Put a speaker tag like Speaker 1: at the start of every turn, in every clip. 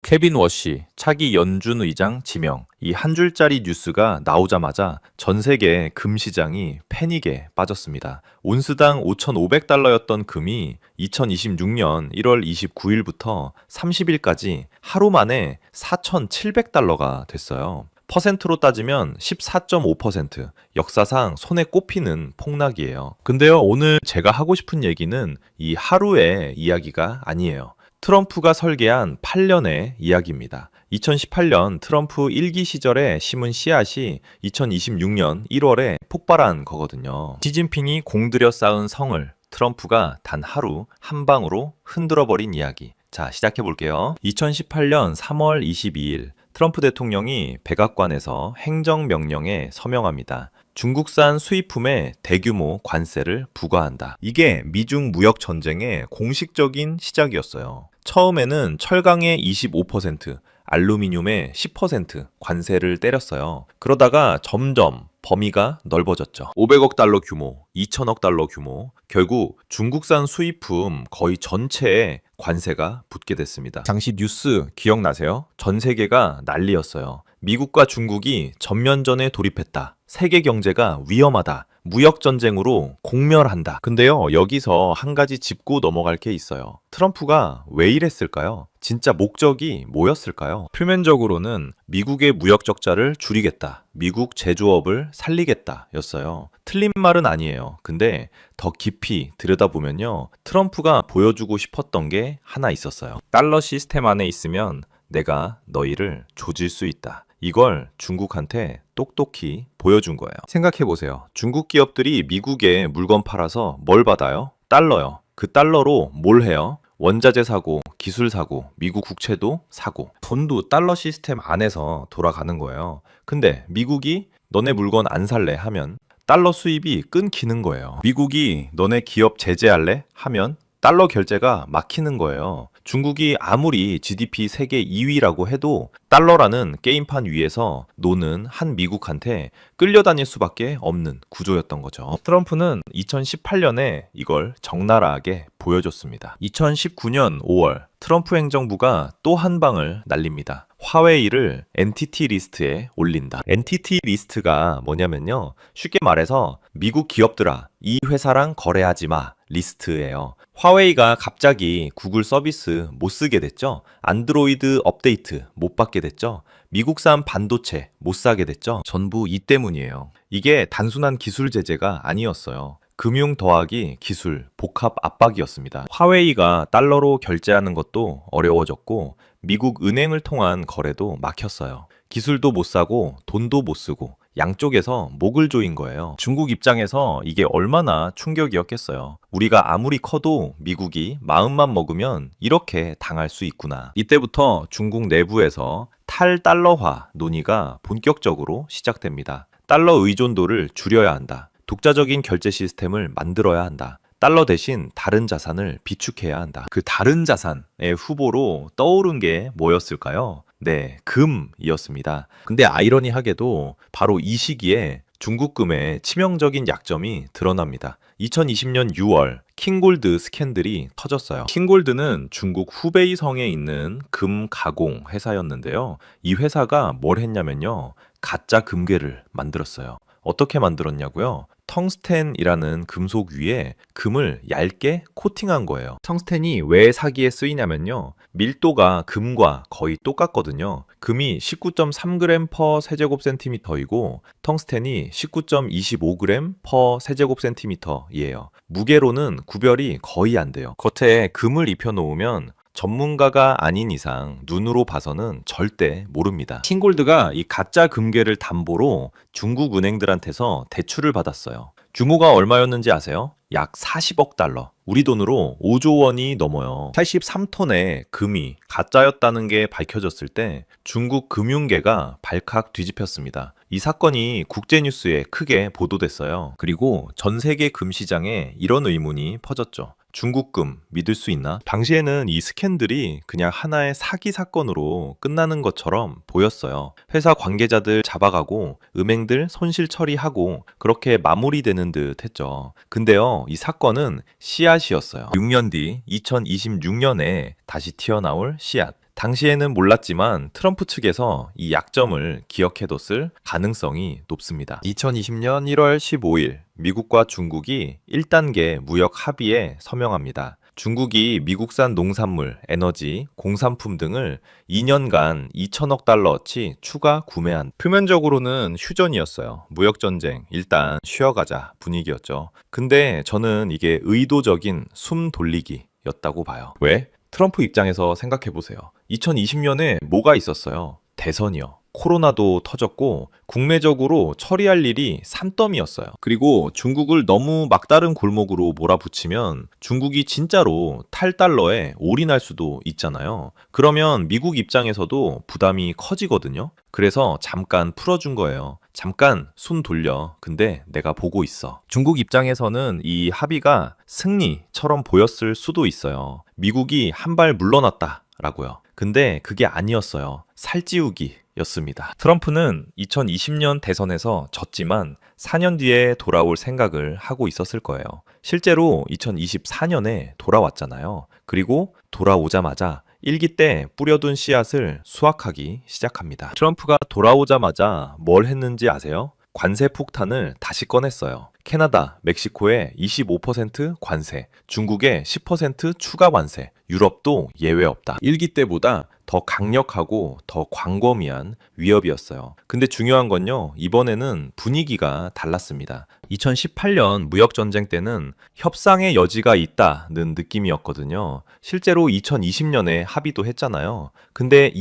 Speaker 1: 케빈 워시, 차기 연준 의장 지명. 이 한 줄짜리 뉴스가 나오자마자 전 세계 금 시장이 패닉에 빠졌습니다. 온스당 5,500달러였던 금이 2026년 1월 29일부터 30일까지 하루 만에 4,700달러가 됐어요. 퍼센트로 따지면 14.5%, 역사상 손에 꼽히는 폭락이에요. 근데요, 오늘 제가 하고 싶은 얘기는 이 하루의 이야기가 아니에요. 트럼프가 설계한 8년의 이야기입니다. 2018년 트럼프 1기 시절에 심은 씨앗이 2026년 1월에 폭발한 거거든요. 시진핑이 공들여 쌓은 성을 트럼프가 단 하루 한 방으로 흔들어버린 이야기. 자, 시작해 볼게요. 2018년 3월 22일 트럼프 대통령이 백악관에서 행정명령에 서명합니다. 중국산 수입품에 대규모 관세를 부과한다. 이게 미중 무역 전쟁의 공식적인 시작이었어요. 처음에는 철강에 25%, 알루미늄에 10% 관세를 때렸어요. 그러다가 점점 범위가 넓어졌죠. 500억 달러 규모, 2천억 달러 규모, 결국 중국산 수입품 거의 전체에 관세가 붙게 됐습니다. 당시 뉴스 기억나세요? 전 세계가 난리였어요. 미국과 중국이 전면전에 돌입했다. 세계 경제가 위험하다. 무역 전쟁으로 공멸한다. 근데요, 여기서 한 가지 짚고 넘어갈 게 있어요. 트럼프가 왜 이랬을까요? 진짜 목적이 뭐였을까요? 표면적으로는 미국의 무역 적자를 줄이겠다. 미국 제조업을 살리겠다 였어요. 틀린 말은 아니에요. 근데 더 깊이 들여다보면요, 트럼프가 보여주고 싶었던 게 하나 있었어요. 달러 시스템 안에 있으면 내가 너희를 조질 수 있다. 이걸 중국한테 똑똑히 보여준 거예요. 생각해보세요. 중국 기업들이 미국에 물건 팔아서 뭘 받아요? 달러요. 그 달러로 뭘 해요? 원자재 사고, 기술 사고, 미국 국채도 사고. 돈도 달러 시스템 안에서 돌아가는 거예요. 근데 미국이 너네 물건 안 살래 하면 달러 수입이 끊기는 거예요. 미국이 너네 기업 제재할래 하면 달러 결제가 막히는 거예요. 중국이 아무리 GDP 세계 2위라고 해도 달러라는 게임판 위에서 노는 한 미국한테 끌려다닐 수밖에 없는 구조였던 거죠. 트럼프는 2018년에 이걸 적나라하게 보여줬습니다. 2019년 5월 트럼프 행정부가 또 한 방을 날립니다. 화웨이를 엔티티 리스트에 올린다. 엔티티 리스트가 뭐냐면요, 쉽게 말해서 미국 기업들아, 이 회사랑 거래하지 마 리스트예요. 화웨이가 갑자기 구글 서비스 못 쓰게 됐죠. 안드로이드 업데이트 못 받게 됐죠. 미국산 반도체 못 사게 됐죠. 전부 이 때문이에요. 이게 단순한 기술 제재가 아니었어요. 금융 더하기 기술 복합 압박이었습니다. 화웨이가 달러로 결제하는 것도 어려워졌고 미국 은행을 통한 거래도 막혔어요. 기술도 못 사고 돈도 못 쓰고 양쪽에서 목을 조인 거예요. 중국 입장에서 이게 얼마나 충격이었겠어요. 우리가 아무리 커도 미국이 마음만 먹으면 이렇게 당할 수 있구나. 이때부터 중국 내부에서 탈달러화 논의가 본격적으로 시작됩니다. 달러 의존도를 줄여야 한다. 독자적인 결제 시스템을 만들어야 한다. 달러 대신 다른 자산을 비축해야 한다. 그 다른 자산의 후보로 떠오른 게 뭐였을까요? 네, 금이었습니다. 근데 아이러니하게도 바로 이 시기에 중국금의 치명적인 약점이 드러납니다. 2020년 6월 킹골드 스캔들이 터졌어요. 킹골드는 중국 후베이 성에 있는 금 가공 회사였는데요. 이 회사가 뭘 했냐면요, 가짜 금괴를 만들었어요. 어떻게 만들었냐고요? 텅스텐이라는 금속 위에 금을 얇게 코팅한 거예요. 텅스텐이 왜 사기에 쓰이냐면요, 밀도가 금과 거의 똑같거든요. 금이 19.3g per 세제곱센티미터이고 텅스텐이 19.25g per 세제곱센티미터이에요. 무게로는 구별이 거의 안 돼요. 겉에 금을 입혀놓으면 전문가가 아닌 이상 눈으로 봐서는 절대 모릅니다. 킹골드가 이 가짜 금괴를 담보로 중국 은행들한테서 대출을 받았어요. 규모가 얼마였는지 아세요? 약 40억 달러. 우리 돈으로 5조 원이 넘어요. 83톤의 금이 가짜였다는 게 밝혀졌을 때 중국 금융계가 발칵 뒤집혔습니다. 이 사건이 국제뉴스에 크게 보도됐어요. 그리고 전 세계 금 시장에 이런 의문이 퍼졌죠. 중국 금 믿을 수 있나? 당시에는 이 스캔들이 그냥 하나의 사기 사건으로 끝나는 것처럼 보였어요. 회사 관계자들 잡아가고 은행들 손실 처리하고 그렇게 마무리되는 듯 했죠. 근데요, 이 사건은 씨앗이었어요. 6년 뒤 2026년에 다시 튀어나올 씨앗. 당시에는 몰랐지만 트럼프 측에서 이 약점을 기억해뒀을 가능성이 높습니다. 2020년 1월 15일 미국과 중국이 1단계 무역 합의에 서명합니다. 중국이 미국산 농산물, 에너지, 공산품 등을 2년간 2천억 달러어치 추가 구매한. 표면적으로는 휴전이었어요. 무역전쟁, 일단 쉬어가자 분위기였죠. 근데 저는 이게 의도적인 숨 돌리기였다고 봐요. 왜? 트럼프 입장에서 생각해보세요. 2020년에 뭐가 있었어요? 대선이요. 코로나도 터졌고 국내적으로 처리할 일이 산더미였어요. 그리고 중국을 너무 막다른 골목으로 몰아붙이면 중국이 진짜로 탈달러에 올인할 수도 있잖아요. 그러면 미국 입장에서도 부담이 커지거든요. 그래서 잠깐 풀어준 거예요. 잠깐 손 돌려. 근데 내가 보고 있어. 중국 입장에서는 이 합의가 승리처럼 보였을 수도 있어요. 미국이 한 발 물러났다 라고요. 근데 그게 아니었어요. 살찌우기 였습니다. 트럼프는 2020년 대선에서 졌지만 4년 뒤에 돌아올 생각을 하고 있었을 거예요. 실제로 2024년에 돌아왔잖아요. 그리고 돌아오자마자 일기 때 뿌려둔 씨앗을 수확하기 시작합니다. 트럼프가 돌아오자마자 뭘 했는지 아세요? 관세 폭탄을 다시 꺼냈어요. 캐나다, 멕시코에 25% 관세, 중국에 10% 추가 관세, 유럽도 예외 없다. 일기 때보다 더 강력하고 더 광범위한 위협이었어요. 근데 중요한 건요, 이번에는 분위기가 달랐습니다. 2018년 무역전쟁 때는 협상의 여지가 있다는 느낌이었거든요. 실제로 2020년에 합의도 했잖아요. 근데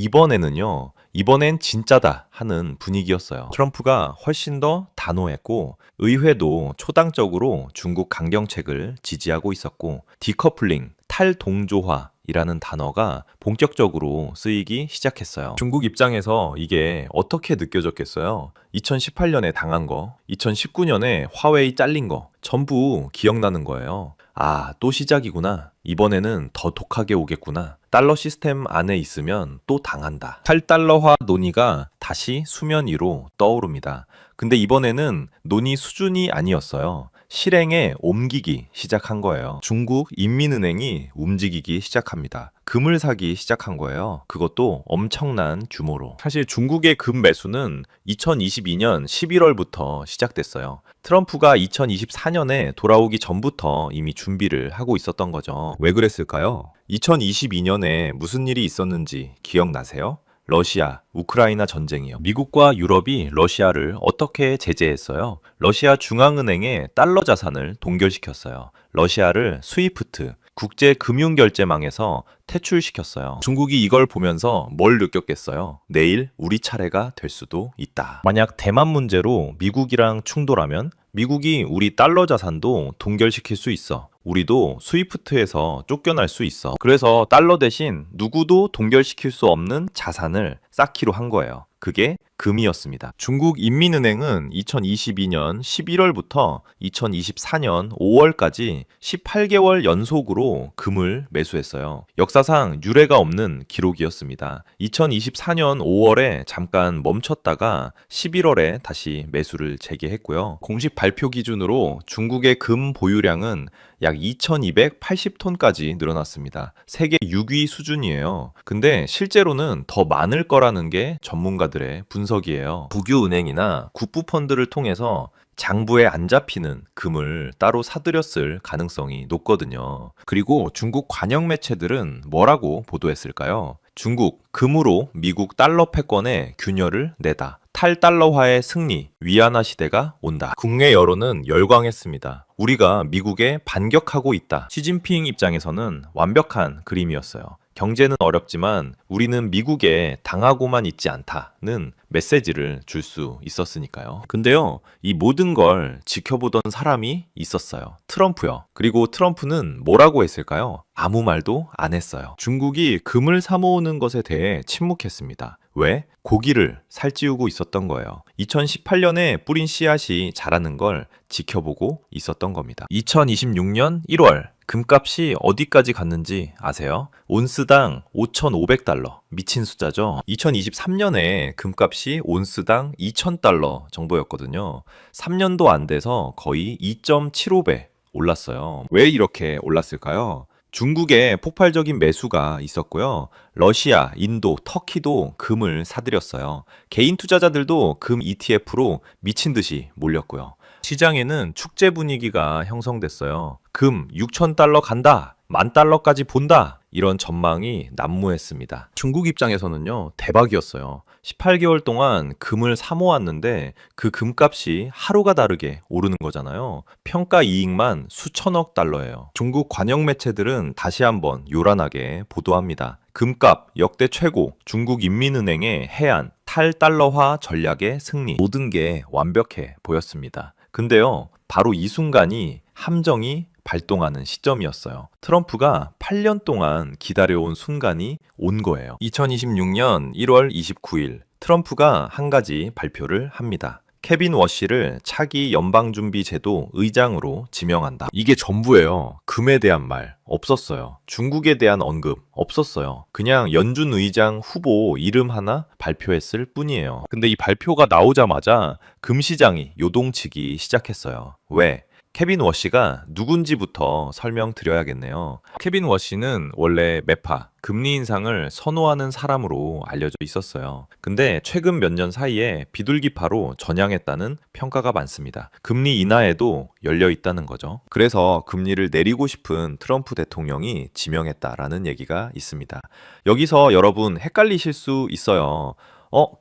Speaker 1: 이번엔 진짜다 하는 분위기였어요. 트럼프가 훨씬 더 단호했고 의회도 초당적으로 중국 강경책을 지지하고 있었고 디커플링, 탈동조화이라는 단어가 본격적으로 쓰이기 시작했어요. 중국 입장에서 이게 어떻게 느껴졌겠어요? 2018년에 당한 거, 2019년에 화웨이 잘린 거 전부 기억나는 거예요. 아, 또 시작이구나. 이번에는 더 독하게 오겠구나. 달러 시스템 안에 있으면 또 당한다. 탈달러화 논의가 다시 수면 위로 떠오릅니다. 근데 이번에는 논의 수준이 아니었어요. 실행에 옮기기 시작한 거예요. 중국 인민은행이 움직이기 시작합니다. 금을 사기 시작한 거예요. 그것도 엄청난 규모로. 사실 중국의 금 매수는 2022년 11월부터 시작됐어요. 트럼프가 2024년에 돌아오기 전부터 이미 준비를 하고 있었던 거죠. 왜 그랬을까요? 2022년에 무슨 일이 있었는지 기억나세요? 러시아, 우크라이나 전쟁이요. 미국과 유럽이 러시아를 어떻게 제재했어요? 러시아 중앙은행의 달러 자산을 동결시켰어요. 러시아를 스위프트, 국제금융결제망에서 퇴출시켰어요. 중국이 이걸 보면서 뭘 느꼈겠어요? 내일 우리 차례가 될 수도 있다. 만약 대만 문제로 미국이랑 충돌하면 미국이 우리 달러 자산도 동결시킬 수 있어. 우리도 스위프트에서 쫓겨날 수 있어. 그래서 달러 대신 누구도 동결시킬 수 없는 자산을 쌓기로 한 거예요. 그게 금이었습니다. 중국 인민은행은 2022년 11월부터 2024년 5월까지 18개월 연속으로 금을 매수했어요. 역사상 유례가 없는 기록이었습니다. 2024년 5월에 잠깐 멈췄다가 11월에 다시 매수를 재개했고요. 공식 발표 기준으로 중국의 금 보유량은 약 2280톤까지 늘어났습니다. 세계 6위 수준이에요. 근데 실제로는 더 많을 거라는 게 전문가들의 분석이에요. 국유은행이나 국부펀드를 통해서 장부에 안 잡히는 금을 따로 사들였을 가능성이 높거든요. 그리고 중국 관영 매체들은 뭐라고 보도했을까요? 중국 금으로 미국 달러 패권에 균열을 내다. 탈달러화의 승리, 위안화 시대가 온다. 국내 여론은 열광했습니다. 우리가 미국에 반격하고 있다. 시진핑 입장에서는 완벽한 그림이었어요. 경제는 어렵지만 우리는 미국에 당하고만 있지 않다는 메시지를 줄 수 있었으니까요. 근데요, 이 모든 걸 지켜보던 사람이 있었어요. 트럼프요. 그리고 트럼프는 뭐라고 했을까요? 아무 말도 안 했어요. 중국이 금을 사모으는 것에 대해 침묵했습니다. 왜? 고기를 살찌우고 있었던 거예요. 2018년에 뿌린 씨앗이 자라는 걸 지켜보고 있었던 겁니다. 2026년 1월 금값이 어디까지 갔는지 아세요? 온스당 5,500달러. 미친 숫자죠. 2023년에 금값이 온스당 2,000달러 정도였거든요. 3년도 안 돼서 거의 2.75배 올랐어요. 왜 이렇게 올랐을까요? 중국에 폭발적인 매수가 있었고요. 러시아, 인도, 터키도 금을 사들였어요. 개인 투자자들도 금 ETF로 미친 듯이 몰렸고요. 시장에는 축제 분위기가 형성됐어요. 금 6,000달러 간다. 10,000달러까지 본다. 이런 전망이 난무했습니다. 중국 입장에서는요, 대박이었어요. 18개월 동안 금을 사모았는데 그 금값이 하루가 다르게 오르는 거잖아요. 평가 이익만 수천억 달러예요. 중국 관영 매체들은 다시 한번 요란하게 보도합니다. 금값 역대 최고, 중국 인민은행의 해안, 탈달러화 전략의 승리. 모든 게 완벽해 보였습니다. 근데요, 바로 이 순간이 함정이 발동하는 시점이었어요. 트럼프가 8년 동안 기다려온 순간이 온 거예요. 2026년 1월 29일, 트럼프가 한 가지 발표를 합니다. 케빈 워시를 차기 연방준비제도 의장으로 지명한다. 이게 전부예요. 금에 대한 말 없었어요. 중국에 대한 언급 없었어요. 그냥 연준 의장 후보 이름 하나 발표했을 뿐이에요. 근데 이 발표가 나오자마자 금 시장이 요동치기 시작했어요. 왜? 케빈 워시가 누군지부터 설명드려야겠네요. 케빈 워시는 원래 매파, 금리 인상을 선호하는 사람으로 알려져 있었어요. 근데 최근 몇 년 사이에 비둘기파로 전향했다는 평가가 많습니다. 금리 인하에도 열려 있다는 거죠. 그래서 금리를 내리고 싶은 트럼프 대통령이 지명했다라는 얘기가 있습니다. 여기서 여러분 헷갈리실 수 있어요.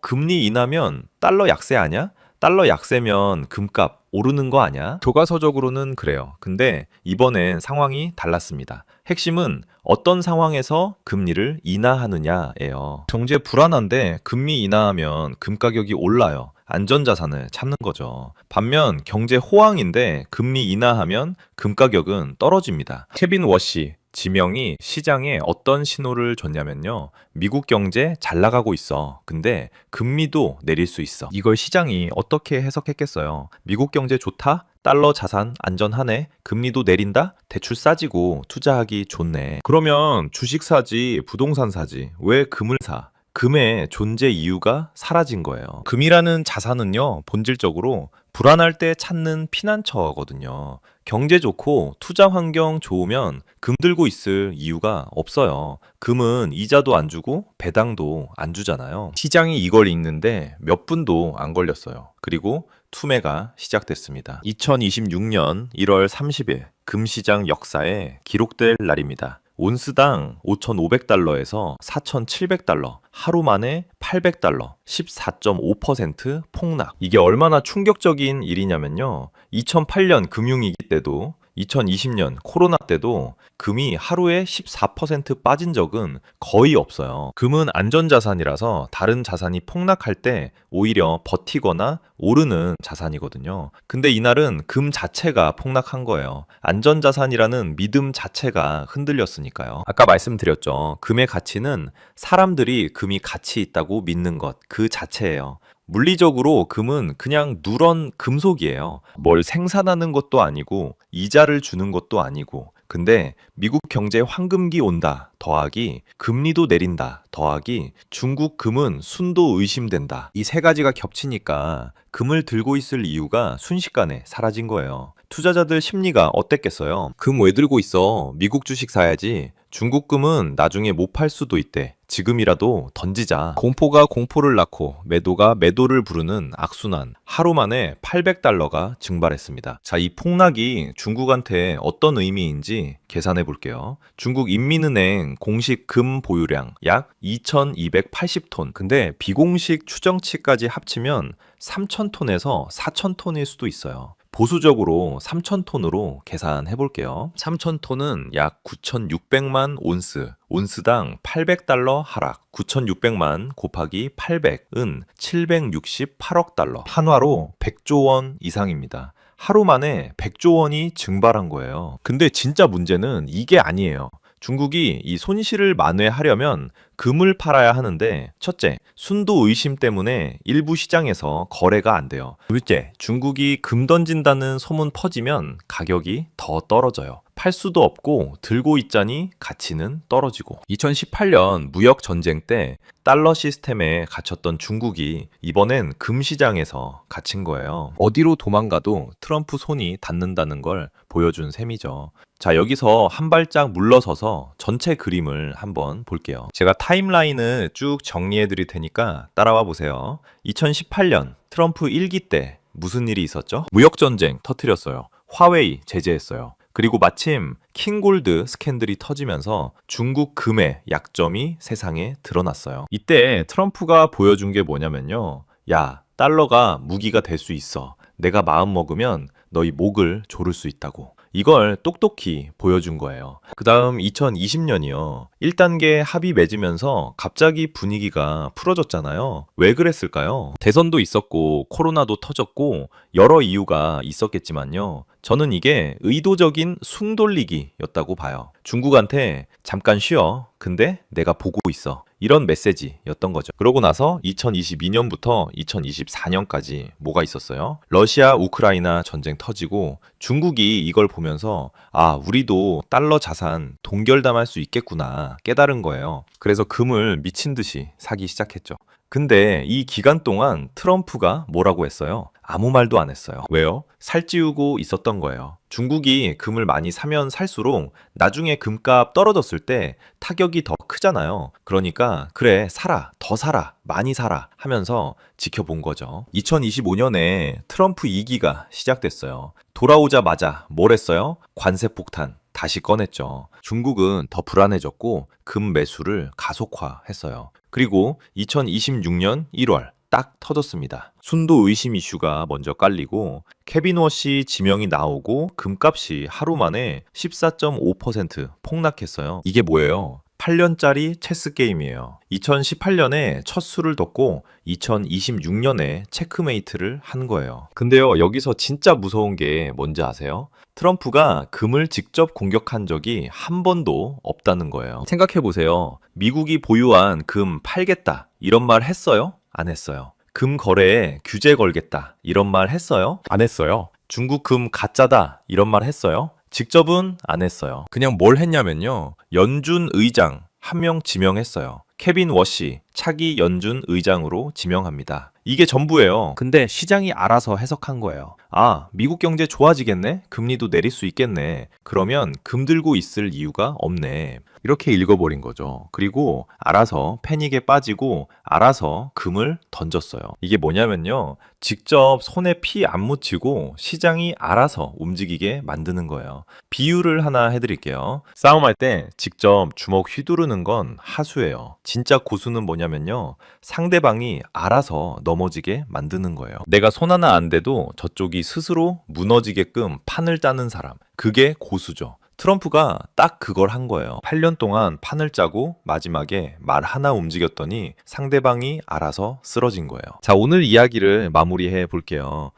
Speaker 1: 금리 인하면 달러 약세 아냐? 달러 약세면 금값 오르는 거 아냐? 교과서적으로는 그래요. 근데 이번엔 상황이 달랐습니다. 핵심은 어떤 상황에서 금리를 인하하느냐예요. 경제 불안한데 금리 인하하면 금 가격이 올라요. 안전자산을 찾는 거죠. 반면 경제 호황인데 금리 인하하면 금 가격은 떨어집니다. 케빈 워시 지명이 시장에 어떤 신호를 줬냐면요. 미국 경제 잘 나가고 있어. 근데 금리도 내릴 수 있어. 이걸 시장이 어떻게 해석했겠어요? 미국 경제 좋다? 달러 자산 안전하네? 금리도 내린다? 대출 싸지고 투자하기 좋네. 그러면 주식 사지, 부동산 사지. 왜 금을 사? 금의 존재 이유가 사라진 거예요. 금이라는 자산은요, 본질적으로 불안할 때 찾는 피난처거든요. 경제 좋고 투자 환경 좋으면 금 들고 있을 이유가 없어요. 금은 이자도 안 주고 배당도 안 주잖아요. 시장이 이걸 읽는데 몇 분도 안 걸렸어요. 그리고 투매가 시작됐습니다. 2026년 1월 30일 금시장 역사에 기록될 날입니다. 온스당 5,500달러에서 4,700달러, 하루 만에 800달러, 14.5% 폭락. 이게 얼마나 충격적인 일이냐면요. 2008년 금융위기 때도 2020년 코로나 때도 금이 하루에 14% 빠진 적은 거의 없어요. 금은 안전자산이라서 다른 자산이 폭락할 때 오히려 버티거나 오르는 자산이거든요. 근데 이날은 금 자체가 폭락한 거예요. 안전자산이라는 믿음 자체가 흔들렸으니까요. 아까 말씀드렸죠. 금의 가치는 사람들이 금이 가치 있다고 믿는 것 그 자체예요. 물리적으로 금은 그냥 누런 금속이에요. 뭘 생산하는 것도 아니고 이자를 주는 것도 아니고. 근데 미국 경제 황금기 온다 더하기 금리도 내린다 더하기 중국 금은 순도 의심된다. 이 세 가지가 겹치니까 금을 들고 있을 이유가 순식간에 사라진 거예요. 투자자들 심리가 어땠겠어요? 금 왜 들고 있어? 미국 주식 사야지. 중국 금은 나중에 못 팔 수도 있대. 지금이라도 던지자. 공포가 공포를 낳고 매도가 매도를 부르는 악순환. 하루 만에 800달러가 증발했습니다. 자, 이 폭락이 중국한테 어떤 의미인지 계산해 볼게요. 중국 인민은행 공식 금 보유량 약 2,280톤. 근데 비공식 추정치까지 합치면 3,000톤에서 4,000톤일 수도 있어요. 보수적으로 3,000톤으로 계산해 볼게요. 3,000톤은 약 9,600만 온스, 온스당 800달러 하락, 9,600만 곱하기 800은 768억 달러, 한화로 100조 원 이상입니다. 하루 만에 100조 원이 증발한 거예요. 근데 진짜 문제는 이게 아니에요. 중국이 이 손실을 만회하려면 금을 팔아야 하는데 첫째, 순도 의심 때문에 일부 시장에서 거래가 안 돼요. 둘째, 중국이 금 던진다는 소문 퍼지면 가격이 더 떨어져요. 팔 수도 없고 들고 있자니 가치는 떨어지고. 2018년 무역 전쟁 때 달러 시스템에 갇혔던 중국이 이번엔 금 시장에서 갇힌 거예요. 어디로 도망가도 트럼프 손이 닿는다는 걸 보여준 셈이죠. 자, 여기서 한 발짝 물러서서 전체 그림을 한번 볼게요. 제가 타임라인을 쭉 정리해 드릴 테니까 따라와 보세요. 2018년 트럼프 1기 때 무슨 일이 있었죠? 무역 전쟁 터뜨렸어요. 화웨이 제재했어요. 그리고 마침 킹골드 스캔들이 터지면서 중국 금의 약점이 세상에 드러났어요. 이때 트럼프가 보여준 게 뭐냐면요. 야, 달러가 무기가 될 수 있어. 내가 마음 먹으면 너희 목을 조를 수 있다고. 이걸 똑똑히 보여준 거예요. 그 다음 2020년이요. 1단계 합의 맺으면서 갑자기 분위기가 풀어졌잖아요. 왜 그랬을까요? 대선도 있었고 코로나도 터졌고 여러 이유가 있었겠지만요. 저는 이게 의도적인 숭돌리기였다고 봐요. 중국한테 잠깐 쉬어. 근데 내가 보고 있어. 이런 메시지였던 거죠. 그러고 나서 2022년부터 2024년까지 뭐가 있었어요? 러시아 우크라이나 전쟁 터지고 중국이 이걸 보면서 아, 우리도 달러 자산 동결담할 수 있겠구나 깨달은 거예요. 그래서 금을 미친 듯이 사기 시작했죠. 근데 이 기간 동안 트럼프가 뭐라고 했어요? 아무 말도 안 했어요. 왜요? 살찌우고 있었던 거예요. 중국이 금을 많이 사면 살수록 나중에 금값 떨어졌을 때 타격이 더 크잖아요. 그러니까 그래, 사라, 더 사라, 많이 사라 하면서 지켜본 거죠. 2025년에 트럼프 2기가 시작됐어요. 돌아오자마자 뭘 했어요? 관세 폭탄. 다시 꺼냈죠. 중국은 더 불안해졌고 금 매수를 가속화했어요. 그리고 2026년 1월 딱 터졌습니다. 순도 의심 이슈가 먼저 깔리고 케빈 워시 지명이 나오고 금값이 하루 만에 14.5% 폭락했어요. 이게 뭐예요? 8년짜리 체스 게임이에요. 2018년에 첫 수를 뒀고 2026년에 체크메이트를 한 거예요. 근데요, 여기서 진짜 무서운 게 뭔지 아세요? 트럼프가 금을 직접 공격한 적이 한 번도 없다는 거예요. 생각해 보세요. 미국이 보유한 금 팔겠다 이런 말 했어요? 안 했어요. 금 거래에 규제 걸겠다 이런 말 했어요? 안 했어요. 중국 금 가짜다 이런 말 했어요? 직접은 안 했어요. 그냥 뭘 했냐면요. 연준 의장 한 명 지명했어요. 케빈 워시 차기 연준 의장으로 지명합니다. 이게 전부예요. 근데 시장이 알아서 해석한 거예요. 아, 미국 경제 좋아지겠네? 금리도 내릴 수 있겠네. 그러면 금 들고 있을 이유가 없네. 이렇게 읽어버린 거죠. 그리고 알아서 패닉에 빠지고 알아서 금을 던졌어요. 이게 뭐냐면요. 직접 손에 피 안 묻히고 시장이 알아서 움직이게 만드는 거예요. 비유를 하나 해드릴게요. 싸움할 때 직접 주먹 휘두르는 건 하수예요. 진짜 고수는 뭐냐면요. 상대방이 알아서 넘어지게 만드는 거예요. 내가 손 하나 안 대도 저쪽이 스스로 무너지게끔 판을 짜는 사람. 그게 고수죠. 트럼프가 딱 그걸 한 거예요. 8년 동안 판을 짜고 마지막에 말 하나 움직였더니 상대방이 알아서 쓰러진 거예요. 자, 오늘 이야기를 마무리해 볼게요.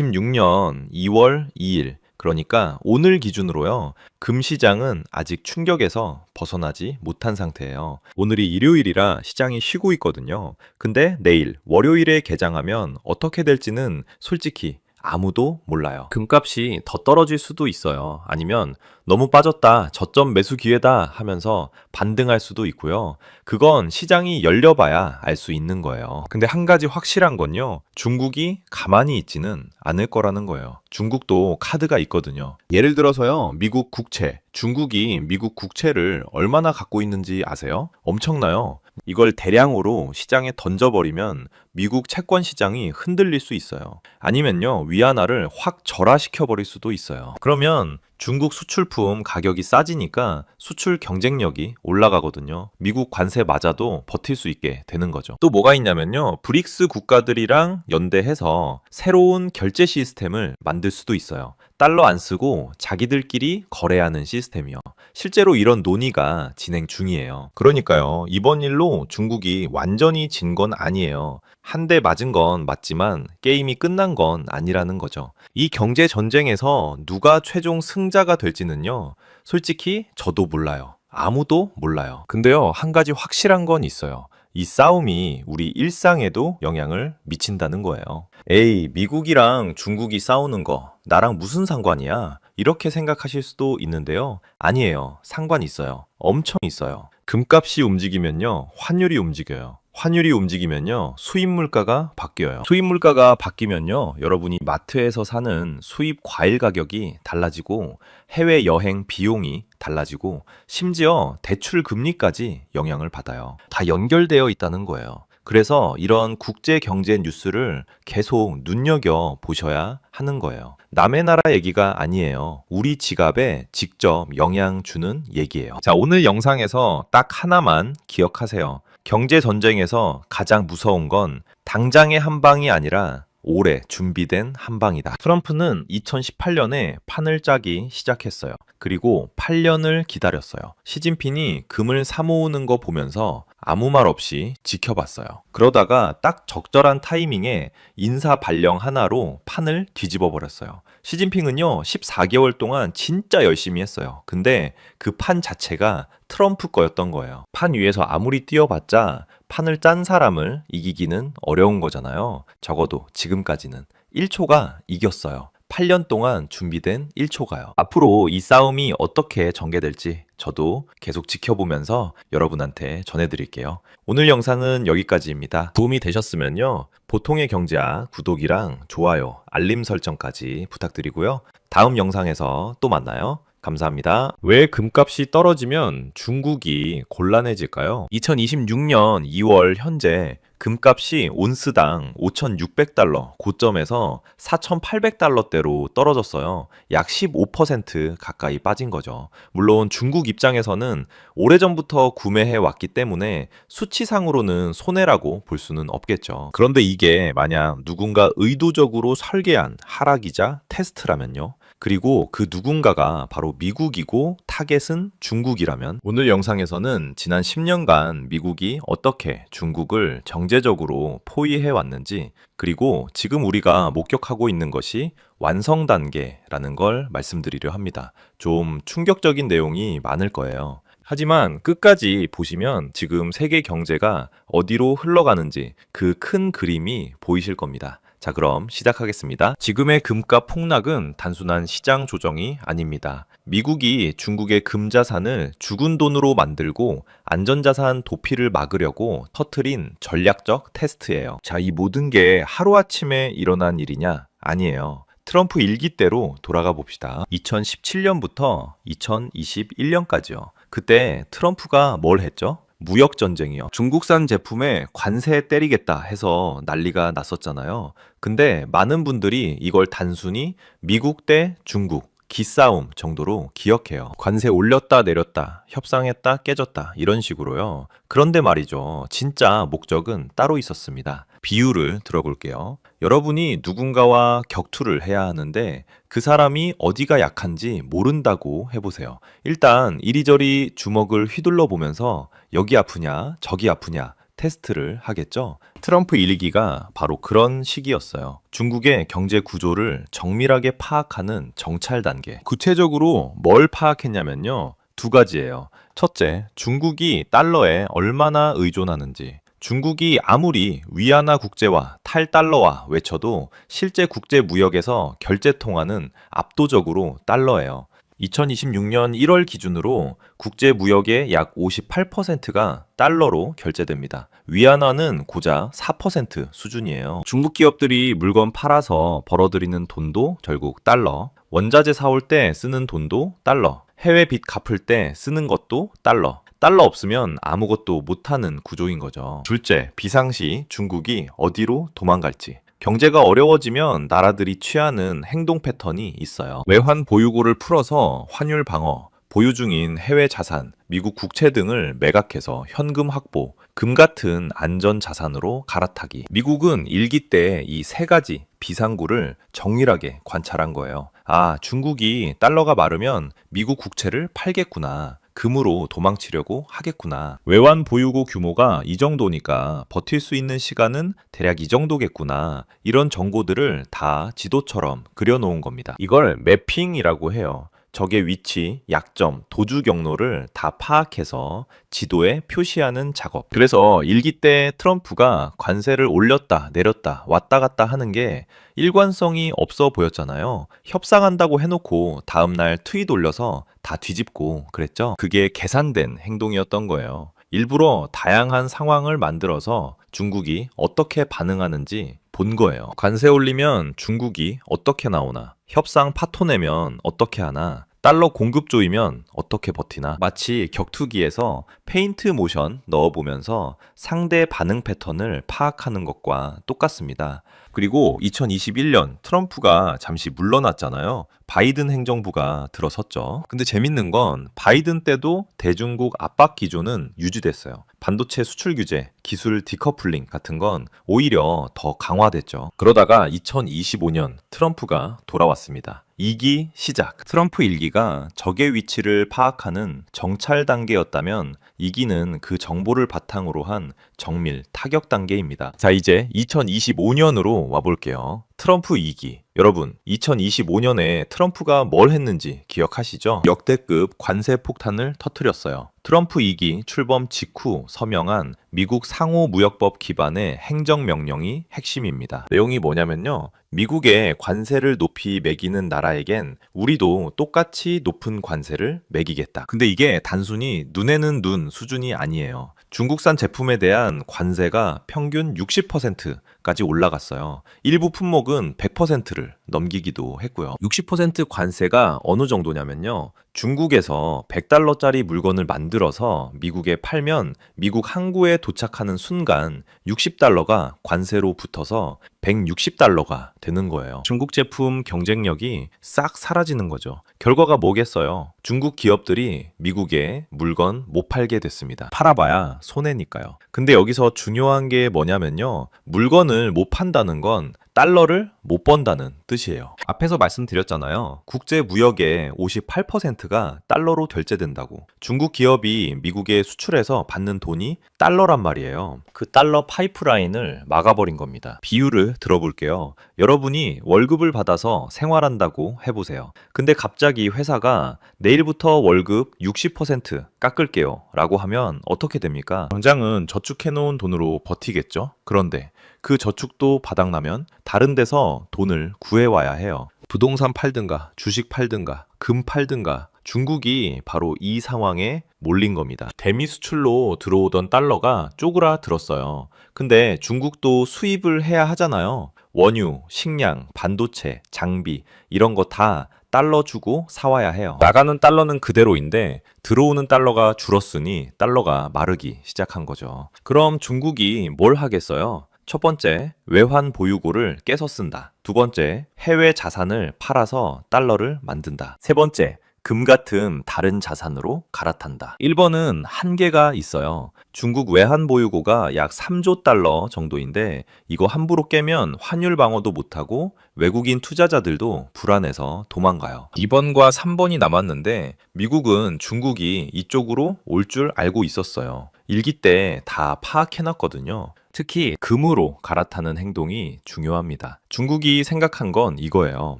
Speaker 1: 2026년 2월 2일, 그러니까 오늘 기준으로요. 금 시장은 아직 충격에서 벗어나지 못한 상태예요. 오늘이 일요일이라 시장이 쉬고 있거든요. 근데 내일 월요일에 개장하면 어떻게 될지는 솔직히 아무도 몰라요. 금값이 더 떨어질 수도 있어요. 아니면 너무 빠졌다, 저점 매수 기회다 하면서 반등할 수도 있고요. 그건 시장이 열려봐야 알 수 있는 거예요. 근데 한 가지 확실한 건요. 중국이 가만히 있지는 않을 거라는 거예요. 중국도 카드가 있거든요. 예를 들어서요. 미국 국채. 중국이 미국 국채를 얼마나 갖고 있는지 아세요? 엄청나요. 이걸 대량으로 시장에 던져버리면 미국 채권 시장이 흔들릴 수 있어요. 아니면요, 위안화를 확 절하시켜버릴 수도 있어요. 그러면 중국 수출품 가격이 싸지니까 수출 경쟁력이 올라가거든요. 미국 관세 맞아도 버틸 수 있게 되는 거죠. 또 뭐가 있냐면요, 브릭스 국가들이랑 연대해서 새로운 결제 시스템을 만들 수도 있어요. 달러 안 쓰고 자기들끼리 거래하는 시스템이요. 실제로 이런 논의가 진행 중이에요. 그러니까요, 이번 일로 중국이 완전히 진 건 아니에요. 한 대 맞은 건 맞지만 게임이 끝난 건 아니라는 거죠. 이 경제 전쟁에서 누가 최종 승자가 될지는요, 솔직히 저도 몰라요. 아무도 몰라요. 근데요, 한 가지 확실한 건 있어요. 이 싸움이 우리 일상에도 영향을 미친다는 거예요. 에이, 미국이랑 중국이 싸우는 거 나랑 무슨 상관이야? 이렇게 생각하실 수도 있는데요. 아니에요. 상관 있어요. 엄청 있어요. 금값이 움직이면요, 환율이 움직여요. 환율이 움직이면요, 수입 물가가 바뀌어요. 수입 물가가 바뀌면요, 여러분이 마트에서 사는 수입 과일 가격이 달라지고 해외 여행 비용이 달라지고 심지어 대출 금리까지 영향을 받아요. 다 연결되어 있다는 거예요. 그래서 이런 국제 경제 뉴스를 계속 눈여겨 보셔야 하는 거예요. 남의 나라 얘기가 아니에요. 우리 지갑에 직접 영향 주는 얘기예요. 자, 오늘 영상에서 딱 하나만 기억하세요. 경제 전쟁에서 가장 무서운 건 당장의 한 방이 아니라 오래 준비된 한 방이다. 트럼프는 2018년에 판을 짜기 시작했어요. 그리고 8년을 기다렸어요. 시진핑이 금을 사모으는 거 보면서 아무 말 없이 지켜봤어요. 그러다가 딱 적절한 타이밍에 인사 발령 하나로 판을 뒤집어 버렸어요. 시진핑은요, 14개월 동안 진짜 열심히 했어요. 근데 그 판 자체가 트럼프 거였던 거예요. 판 위에서 아무리 뛰어봤자 판을 짠 사람을 이기기는 어려운 거잖아요. 적어도 지금까지는 1초가 이겼어요. 8년 동안 준비된 1초가요. 앞으로 이 싸움이 어떻게 전개될지 저도 계속 지켜보면서 여러분한테 전해드릴게요. 오늘 영상은 여기까지입니다. 도움이 되셨으면요, 보통의 경제학 구독이랑 좋아요, 알림 설정까지 부탁드리고요. 다음 영상에서 또 만나요. 감사합니다. 왜 금값이 떨어지면 중국이 곤란해질까요? 2026년 2월 현재 금값이 온스당 5,600달러 고점에서 4,800달러대로 떨어졌어요. 약 15% 가까이 빠진 거죠. 물론 중국 입장에서는 오래전부터 구매해 왔기 때문에 수치상으로는 손해라고 볼 수는 없겠죠. 그런데 이게 만약 누군가 의도적으로 설계한 하락이자 테스트라면요. 그리고 그 누군가가 바로 미국이고 타겟은 중국이라면 오늘 영상에서는 지난 10년간 미국이 어떻게 중국을 정제적으로 포위해 왔는지, 그리고 지금 우리가 목격하고 있는 것이 완성 단계라는 걸 말씀드리려 합니다. 좀 충격적인 내용이 많을 거예요. 하지만 끝까지 보시면 지금 세계 경제가 어디로 흘러가는지 그 큰 그림이 보이실 겁니다. 자, 그럼 시작하겠습니다. 지금의 금값 폭락은 단순한 시장 조정이 아닙니다. 미국이 중국의 금자산을 죽은 돈으로 만들고 안전자산 도피를 막으려고 터트린 전략적 테스트예요. 자, 이 모든 게 하루아침에 일어난 일이냐? 아니에요. 트럼프 일기 때로 돌아가 봅시다. 2017년부터 2021년까지요. 그때 트럼프가 뭘 했죠? 무역전쟁이요. 중국산 제품에 관세 때리겠다 해서 난리가 났었잖아요. 근데 많은 분들이 이걸 단순히 미국 대 중국 기싸움 정도로 기억해요. 관세 올렸다 내렸다, 협상했다 깨졌다 이런 식으로요. 그런데 말이죠, 진짜 목적은 따로 있었습니다. 비유를 들어볼게요. 여러분이 누군가와 격투를 해야 하는데 그 사람이 어디가 약한지 모른다고 해보세요. 일단 이리저리 주먹을 휘둘러 보면서 여기 아프냐 저기 아프냐 테스트를 하겠죠. 트럼프 일기가 바로 그런 시기였어요. 중국의 경제 구조를 정밀하게 파악하는 정찰 단계. 구체적으로 뭘 파악했냐면요, 두 가지예요. 첫째, 중국이 달러에 얼마나 의존하는지. 중국이 아무리 위안화 국제화, 탈달러화 외쳐도 실제 국제 무역에서 결제 통화는 압도적으로 달러예요. 2026년 1월 기준으로 국제 무역의 약 58%가 달러로 결제됩니다. 위안화는 고작 4% 수준이에요. 중국 기업들이 물건 팔아서 벌어들이는 돈도 결국 달러, 원자재 사올 때 쓰는 돈도 달러, 해외 빚 갚을 때 쓰는 것도 달러. 달러 없으면 아무것도 못하는 구조인 거죠. 둘째, 비상시 중국이 어디로 도망갈지. 경제가 어려워지면 나라들이 취하는 행동 패턴이 있어요. 외환 보유고를 풀어서 환율 방어, 보유 중인 해외 자산, 미국 국채 등을 매각해서 현금 확보, 금 같은 안전 자산으로 갈아타기. 미국은 일기 때 이 세 가지 비상구를 정밀하게 관찰한 거예요. 아, 중국이 달러가 마르면 미국 국채를 팔겠구나. 금으로 도망치려고 하겠구나. 외환 보유고 규모가 이 정도니까 버틸 수 있는 시간은 대략 이 정도겠구나. 이런 정보들을 다 지도처럼 그려놓은 겁니다. 이걸 매핑이라고 해요. 적의 위치, 약점, 도주 경로를 다 파악해서 지도에 표시하는 작업. 그래서 일기 때 트럼프가 관세를 올렸다, 내렸다, 왔다 갔다 하는 게 일관성이 없어 보였잖아요. 협상한다고 해놓고 다음날 트윗 올려서 다 뒤집고 그랬죠. 그게 계산된 행동이었던 거예요. 일부러 다양한 상황을 만들어서 중국이 어떻게 반응하는지 본 거예요. 관세 올리면 중국이 어떻게 나오나, 협상 파토 내면 어떻게 하나, 달러 공급 조이면 어떻게 버티나. 마치 격투기에서 페인트 모션 넣어보면서 상대 반응 패턴을 파악하는 것과 똑같습니다. 그리고 2021년 트럼프가 잠시 물러났잖아요. 바이든 행정부가 들어섰죠. 근데 재밌는 건 바이든 때도 대중국 압박 기조는 유지됐어요. 반도체 수출 규제, 기술 디커플링 같은 건 오히려 더 강화됐죠. 그러다가 2025년 트럼프가 돌아왔습니다. 2기 시작. 트럼프 1기가 적의 위치를 파악하는 정찰 단계였다면 2기는 그 정보를 바탕으로 한 정밀 타격 단계입니다. 자, 이제 2025년으로 와볼게요. 트럼프 2기. 여러분, 2025년에 트럼프가 뭘 했는지 기억하시죠? 역대급 관세 폭탄을 터뜨렸어요. 트럼프 2기 출범 직후 서명한 미국 상호무역법 기반의 행정명령이 핵심입니다. 내용이 뭐냐면요. 미국의 관세를 높이 매기는 나라에겐 우리도 똑같이 높은 관세를 매기겠다. 근데 이게 단순히 눈에는 눈 수준이 아니에요. 중국산 제품에 대한 관세가 평균 60%까지 올라갔어요. 일부 품목은 100%를 넘기기도 했고요. 60% 관세가 어느 정도냐면요. 중국에서 100달러짜리 물건을 만들어서 미국에 팔면 미국 항구에 도착하는 순간 60달러가 관세로 붙어서 160달러가 되는 거예요. 중국 제품 경쟁력이 싹 사라지는 거죠. 결과가 뭐겠어요? 중국 기업들이 미국에 물건 못 팔게 됐습니다. 팔아봐야 손해니까요. 근데 여기서 중요한 게 뭐냐면요. 물건을 못 판다는 건 달러를 못 번다는 뜻이에요. 앞에서 말씀드렸잖아요. 국제 무역의 58%가 달러로 결제된다고. 중국 기업이 미국에 수출해서 받는 돈이 달러란 말이에요. 그 달러 파이프라인을 막아버린 겁니다. 비유를 들어볼게요. 여러분이 월급을 받아서 생활한다고 해보세요. 근데 갑자기 회사가 내일부터 월급 60% 깎을게요 라고 하면 어떻게 됩니까? 당장은 저축해놓은 돈으로 버티겠죠? 그런데 그 저축도 바닥나면 다른 데서 돈을 구해와야 해요. 부동산 팔든가 주식 팔든가 금 팔든가. 중국이 바로 이 상황에 몰린 겁니다. 대미 수출로 들어오던 달러가 쪼그라들었어요. 근데 중국도 수입을 해야 하잖아요. 원유, 식량, 반도체, 장비 이런 거 다 달러 주고 사와야 해요. 나가는 달러는 그대로인데 들어오는 달러가 줄었으니 달러가 마르기 시작한 거죠. 그럼 중국이 뭘 하겠어요? 첫 번째, 외환 보유고를 깨서 쓴다. 두 번째, 해외 자산을 팔아서 달러를 만든다. 세 번째, 금 같은 다른 자산으로 갈아탄다. 1번은 한계가 있어요. 중국 외환 보유고가 약 3조 달러 정도인데 이거 함부로 깨면 환율 방어도 못하고 외국인 투자자들도 불안해서 도망가요. 2번과 3번이 남았는데 미국은 중국이 이쪽으로 올 줄 알고 있었어요. 일기 때 다 파악해놨거든요. 특히 금으로 갈아타는 행동이 중요합니다. 중국이 생각한 건 이거예요.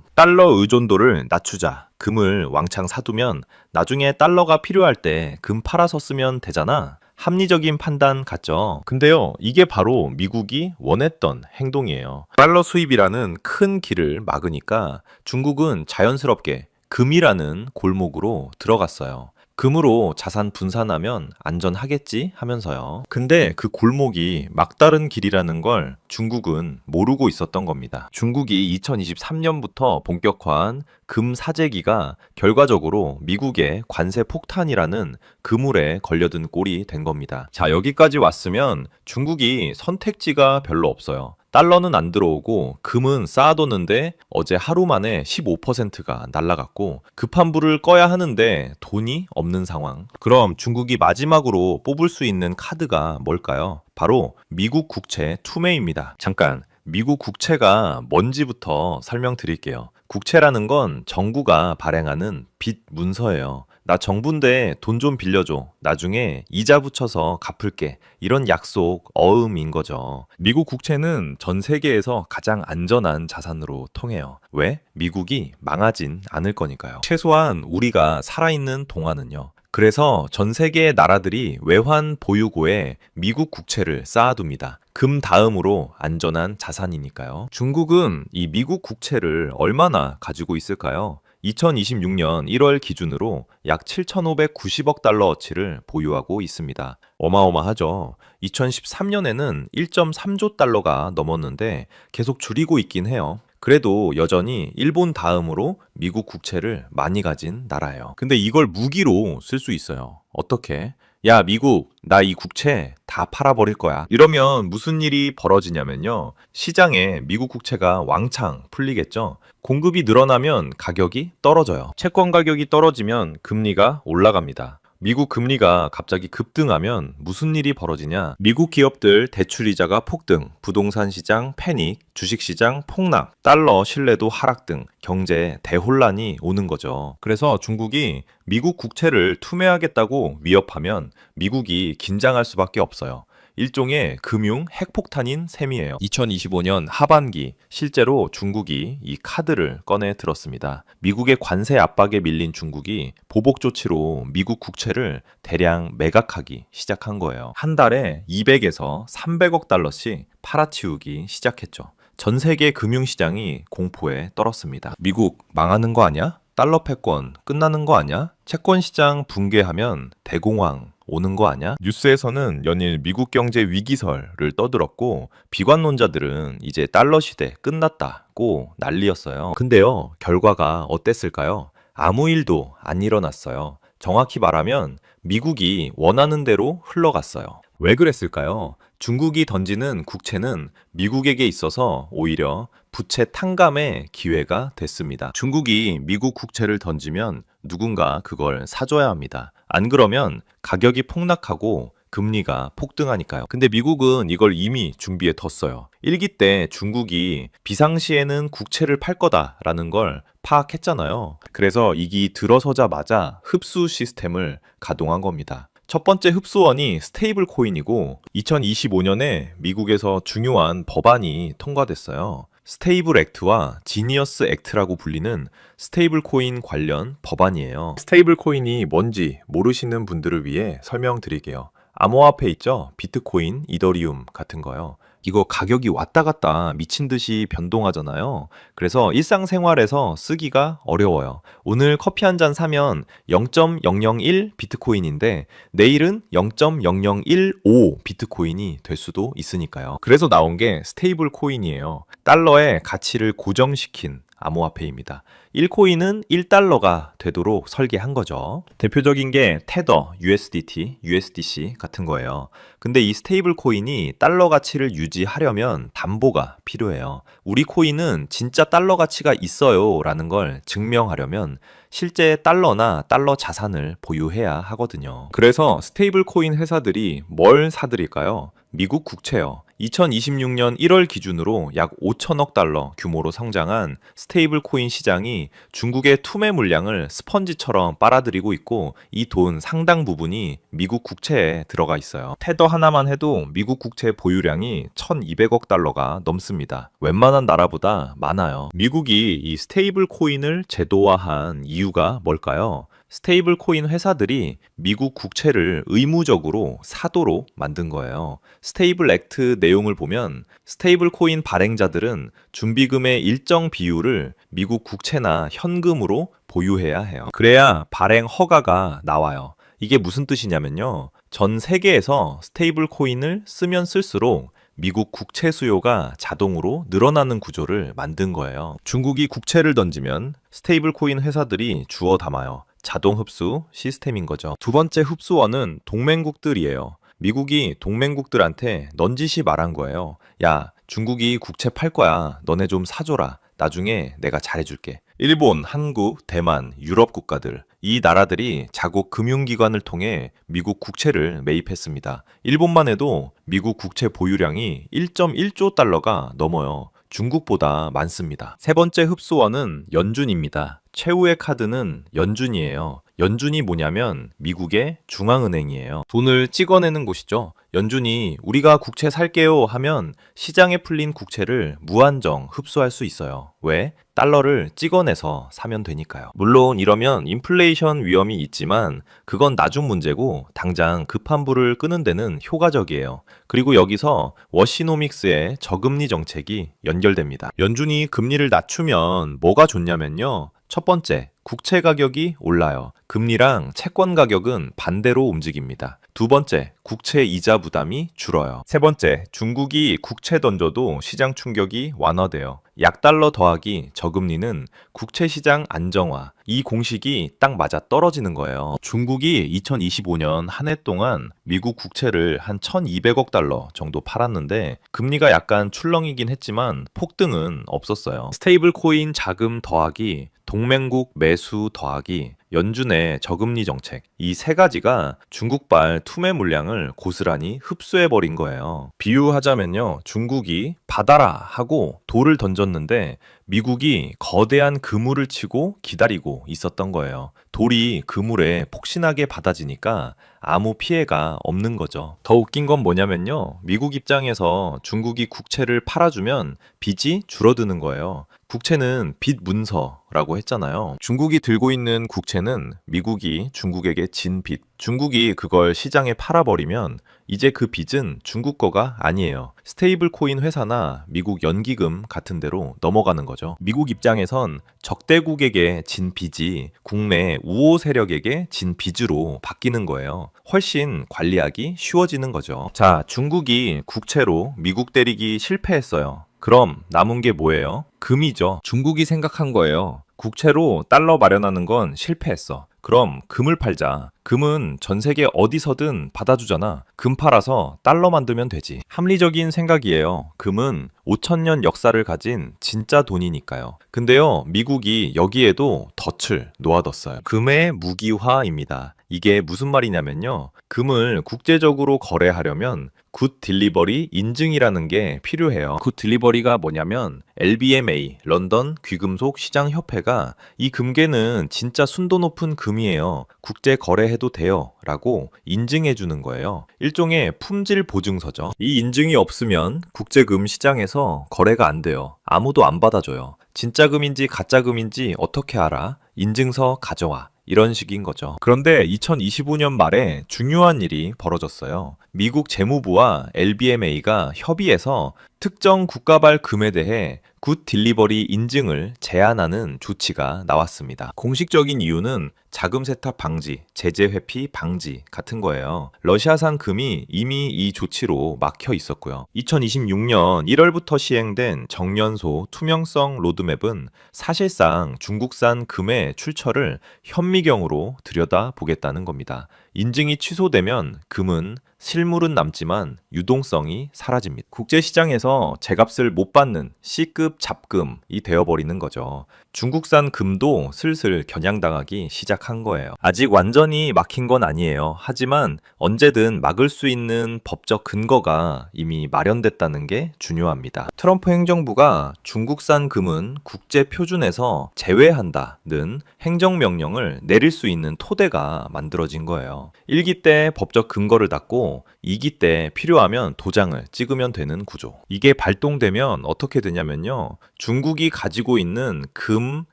Speaker 1: 달러 의존도를 낮추자. 금을 왕창 사두면 나중에 달러가 필요할 때 금 팔아서 쓰면 되잖아. 합리적인 판단 같죠? 근데요, 이게 바로 미국이 원했던 행동이에요. 달러 수입이라는 큰 길을 막으니까 중국은 자연스럽게 금이라는 골목으로 들어갔어요. 금으로 자산 분산하면 안전하겠지 하면서요. 근데 그 골목이 막다른 길이라는 걸 중국은 모르고 있었던 겁니다. 중국이 2023년부터 본격화한 금 사재기가 결과적으로 미국의 관세 폭탄이라는 그물에 걸려든 꼴이 된 겁니다. 자, 여기까지 왔으면 중국이 선택지가 별로 없어요. 달러는 안 들어오고 금은 쌓아뒀는데 어제 하루 만에 15%가 날라갔고 급한 불을 꺼야 하는데 돈이 없는 상황. 그럼 중국이 마지막으로 뽑을 수 있는 카드가 뭘까요? 바로 미국 국채 투매입니다. 잠깐, 미국 국채가 뭔지부터 설명드릴게요. 국채라는 건 정부가 발행하는 빚 문서예요. 나 정부인데 돈 좀 빌려줘. 나중에 이자 붙여서 갚을게. 이런 약속, 어음인 거죠. 미국 국채는 전 세계에서 가장 안전한 자산으로 통해요. 왜? 미국이 망하진 않을 거니까요. 최소한 우리가 살아있는 동안은요. 그래서 전 세계의 나라들이 외환 보유고에 미국 국채를 쌓아둡니다. 금 다음으로 안전한 자산이니까요. 중국은 이 미국 국채를 얼마나 가지고 있을까요? 2026년 1월 기준으로 약 7,590억 달러어치를 보유하고 있습니다. 어마어마하죠. 2013년에는 1.3조 달러가 넘었는데 계속 줄이고 있긴 해요. 그래도 여전히 일본 다음으로 미국 국채를 많이 가진 나라예요. 근데 이걸 무기로 쓸 수 있어요. 어떻게? 야, 미국, 나 이 국채 다 팔아버릴 거야. 이러면 무슨 일이 벌어지냐면요. 시장에 미국 국채가 왕창 풀리겠죠. 공급이 늘어나면 가격이 떨어져요. 채권 가격이 떨어지면 금리가 올라갑니다. 미국 금리가 갑자기 급등하면 무슨 일이 벌어지냐? 미국 기업들 대출이자가 폭등, 부동산 시장 패닉, 주식 시장 폭락, 달러 신뢰도 하락 등 경제에 대혼란이 오는 거죠. 그래서 중국이 미국 국채를 투매하겠다고 위협하면 미국이 긴장할 수밖에 없어요. 일종의 금융 핵폭탄인 셈이에요. 2025년 하반기 실제로 중국이 이 카드를 꺼내 들었습니다. 미국의 관세 압박에 밀린 중국이 보복 조치로 미국 국채를 대량 매각하기 시작한 거예요. 한 달에 200에서 300억 달러씩 팔아치우기 시작했죠. 전 세계 금융시장이 공포에 떨었습니다. 미국 망하는 거 아니야? 달러 패권 끝나는 거 아니야? 채권 시장 붕괴하면 대공황 오는 거 아니야? 뉴스에서는 연일 미국 경제 위기설을 떠들었고 비관론자들은 이제 달러 시대 끝났다고 난리였어요. 근데요, 결과가 어땠을까요? 아무 일도 안 일어났어요. 정확히 말하면 미국이 원하는 대로 흘러갔어요. 왜 그랬을까요? 중국이 던지는 국채는 미국에게 있어서 오히려 부채 탕감의 기회가 됐습니다. 중국이 미국 국채를 던지면 누군가 그걸 사줘야 합니다. 안 그러면 가격이 폭락하고 금리가 폭등하니까요. 근데 미국은 이걸 이미 준비해 뒀어요. 1기 때 중국이 비상시에는 국채를 팔 거다라는 걸 파악했잖아요. 그래서 2기 들어서자마자 흡수 시스템을 가동한 겁니다. 첫 번째 흡수원이 스테이블 코인이고 2025년에 미국에서 중요한 법안이 통과됐어요. 스테이블 액트와 지니어스 액트라고 불리는 스테이블 코인 관련 법안이에요. 스테이블 코인이 뭔지 모르시는 분들을 위해 설명드릴게요. 암호화폐 있죠? 비트코인, 이더리움 같은 거요. 이거 가격이 왔다 갔다 미친 듯이 변동하잖아요. 그래서 일상생활에서 쓰기가 어려워요. 오늘 커피 한 잔 사면 0.001 비트코인인데 내일은 0.0015 비트코인이 될 수도 있으니까요. 그래서 나온 게 스테이블 코인이에요. 달러의 가치를 고정시킨 암호화폐입니다. 1코인은 1달러가 되도록 설계한 거죠. 대표적인 게 테더, USDT, USDC 같은 거예요. 근데 이 스테이블 코인이 달러 가치를 유지하려면 담보가 필요해요. 우리 코인은 진짜 달러 가치가 있어요 라는 걸 증명하려면 실제 달러나 달러 자산을 보유해야 하거든요. 그래서 스테이블 코인 회사들이 뭘 사들일까요? 미국 국채요. 2026년 1월 기준으로 약 5천억 달러 규모로 성장한 스테이블 코인 시장이 중국의 투매 물량을 스펀지처럼 빨아들이고 있고 이 돈 상당 부분이 미국 국채에 들어가 있어요. 테더 하나만 해도 미국 국채 보유량이 1,200억 달러가 넘습니다. 웬만한 나라보다 많아요. 미국이 이 스테이블 코인을 제도화한 이유가 뭘까요? 스테이블 코인 회사들이 미국 국채를 의무적으로 사도록 만든 거예요. 스테이블 액트 내용을 보면 스테이블 코인 발행자들은 준비금의 일정 비율을 미국 국채나 현금으로 보유해야 해요. 그래야 발행 허가가 나와요. 이게 무슨 뜻이냐면요. 전 세계에서 스테이블 코인을 쓰면 쓸수록 미국 국채 수요가 자동으로 늘어나는 구조를 만든 거예요. 중국이 국채를 던지면 스테이블 코인 회사들이 주워 담아요. 자동 흡수 시스템인 거죠. 두 번째 흡수원은 동맹국들이에요. 미국이 동맹국들한테 넌지시 말한 거예요. 야, 중국이 국채 팔 거야. 너네 좀 사줘라. 나중에 내가 잘해줄게. 일본, 한국, 대만, 유럽 국가들 이 나라들이 자국 금융기관을 통해 미국 국채를 매입했습니다. 일본만 해도 미국 국채 보유량이 1.1조 달러가 넘어요. 중국보다 많습니다. 세 번째 흡수원은 연준입니다. 최후의 카드는 연준이에요. 연준이 뭐냐면 미국의 중앙은행이에요. 돈을 찍어내는 곳이죠. 연준이 우리가 국채 살게요 하면 시장에 풀린 국채를 무한정 흡수할 수 있어요. 왜? 달러를 찍어내서 사면 되니까요. 물론 이러면 인플레이션 위험이 있지만 그건 나중 문제고 당장 급한 불을 끄는 데는 효과적이에요. 그리고 여기서 워시노믹스의 저금리 정책이 연결됩니다. 연준이 금리를 낮추면 뭐가 좋냐면요. 첫 번째, 국채 가격이 올라요. 금리랑 채권 가격은 반대로 움직입니다. 두 번째, 국채 이자 부담이 줄어요. 세 번째, 중국이 국채 던져도 시장 충격이 완화돼요. 약달러 더하기 저금리는 국채 시장 안정화. 이 공식이 딱 맞아 떨어지는 거예요. 중국이 2025년 한 해 동안 미국 국채를 한 1,200억 달러 정도 팔았는데 금리가 약간 출렁이긴 했지만 폭등은 없었어요. 스테이블 코인 자금 더하기 동맹국 매수 더하기 연준의 저금리 정책 이 세 가지가 중국발 투매 물량을 고스란히 흡수해버린 거예요. 비유하자면요. 중국이 받아라 하고 돌을 던졌는데 미국이 거대한 그물을 치고 기다리고 있었던 거예요. 돌이 그물에 폭신하게 받아지니까 아무 피해가 없는 거죠. 더 웃긴 건 뭐냐면요. 미국 입장에서 중국이 국채를 팔아주면 빚이 줄어드는 거예요. 국채는 빚 문서라고 했잖아요. 중국이 들고 있는 국채는 미국이 중국에게 진 빚. 중국이 그걸 시장에 팔아버리면 이제 그 빚은 중국 거가 아니에요. 스테이블 코인 회사나 미국 연기금 같은 데로 넘어가는 거죠. 미국 입장에선 적대국에게 진 빚이 국내 우호 세력에게 진 빚으로 바뀌는 거예요. 훨씬 관리하기 쉬워지는 거죠. 자, 중국이 국채로 미국 때리기 실패했어요. 그럼 남은 게 뭐예요? 금이죠. 중국이 생각한 거예요. 국채로 달러 마련하는 건 실패했어. 그럼 금을 팔자. 금은 전 세계 어디서든 받아주잖아. 금 팔아서 달러 만들면 되지. 합리적인 생각이에요. 금은 5,000년 역사를 가진 진짜 돈이니까요. 근데요, 미국이 여기에도 덫을 놓아뒀어요. 금의 무기화입니다. 이게 무슨 말이냐면요. 금을 국제적으로 거래하려면 굿 딜리버리 인증이라는 게 필요해요. 굿 딜리버리가 뭐냐면 LBMA, 런던 귀금속 시장 협회가 이 금괴는 진짜 순도 높은 금이에요. 국제 거래해도 돼요. 라고 인증해 주는 거예요. 일종의 품질 보증서죠. 이 인증이 없으면 국제금 시장에서 거래가 안 돼요. 아무도 안 받아줘요. 진짜 금인지 가짜 금인지 어떻게 알아? 인증서 가져와. 이런 식인 거죠. 그런데 2025년 말에 중요한 일이 벌어졌어요. 미국 재무부와 LBMA가 협의해서 특정 국가발 금에 대해 굿 딜리버리 인증을 제한하는 조치가 나왔습니다. 공식적인 이유는 자금 세탁 방지, 제재 회피 방지 같은 거예요. 러시아산 금이 이미 이 조치로 막혀 있었고요. 2026년 1월부터 시행된 정년소 투명성 로드맵은 사실상 중국산 금의 출처를 현미경으로 들여다보겠다는 겁니다. 인증이 취소되면 금은 실물은 남지만 유동성이 사라집니다. 국제시장에서 제값을 못 받는 C급 잡금이 되어버리는 거죠. 중국산 금도 슬슬 겨냥당하기 시작한 거예요. 아직 완전히 막힌 건 아니에요. 하지만 언제든 막을 수 있는 법적 근거가 이미 마련됐다는 게 중요합니다. 트럼프 행정부가 중국산 금은 국제 표준에서 제외한다는 행정명령을 내릴 수 있는 토대가 만들어진 거예요. 1기 때 법적 근거를 닫고 2기 때 필요하면 도장을 찍으면 되는 구조. 이게 발동되면 어떻게 되냐면요. 중국이 가지고 있는 금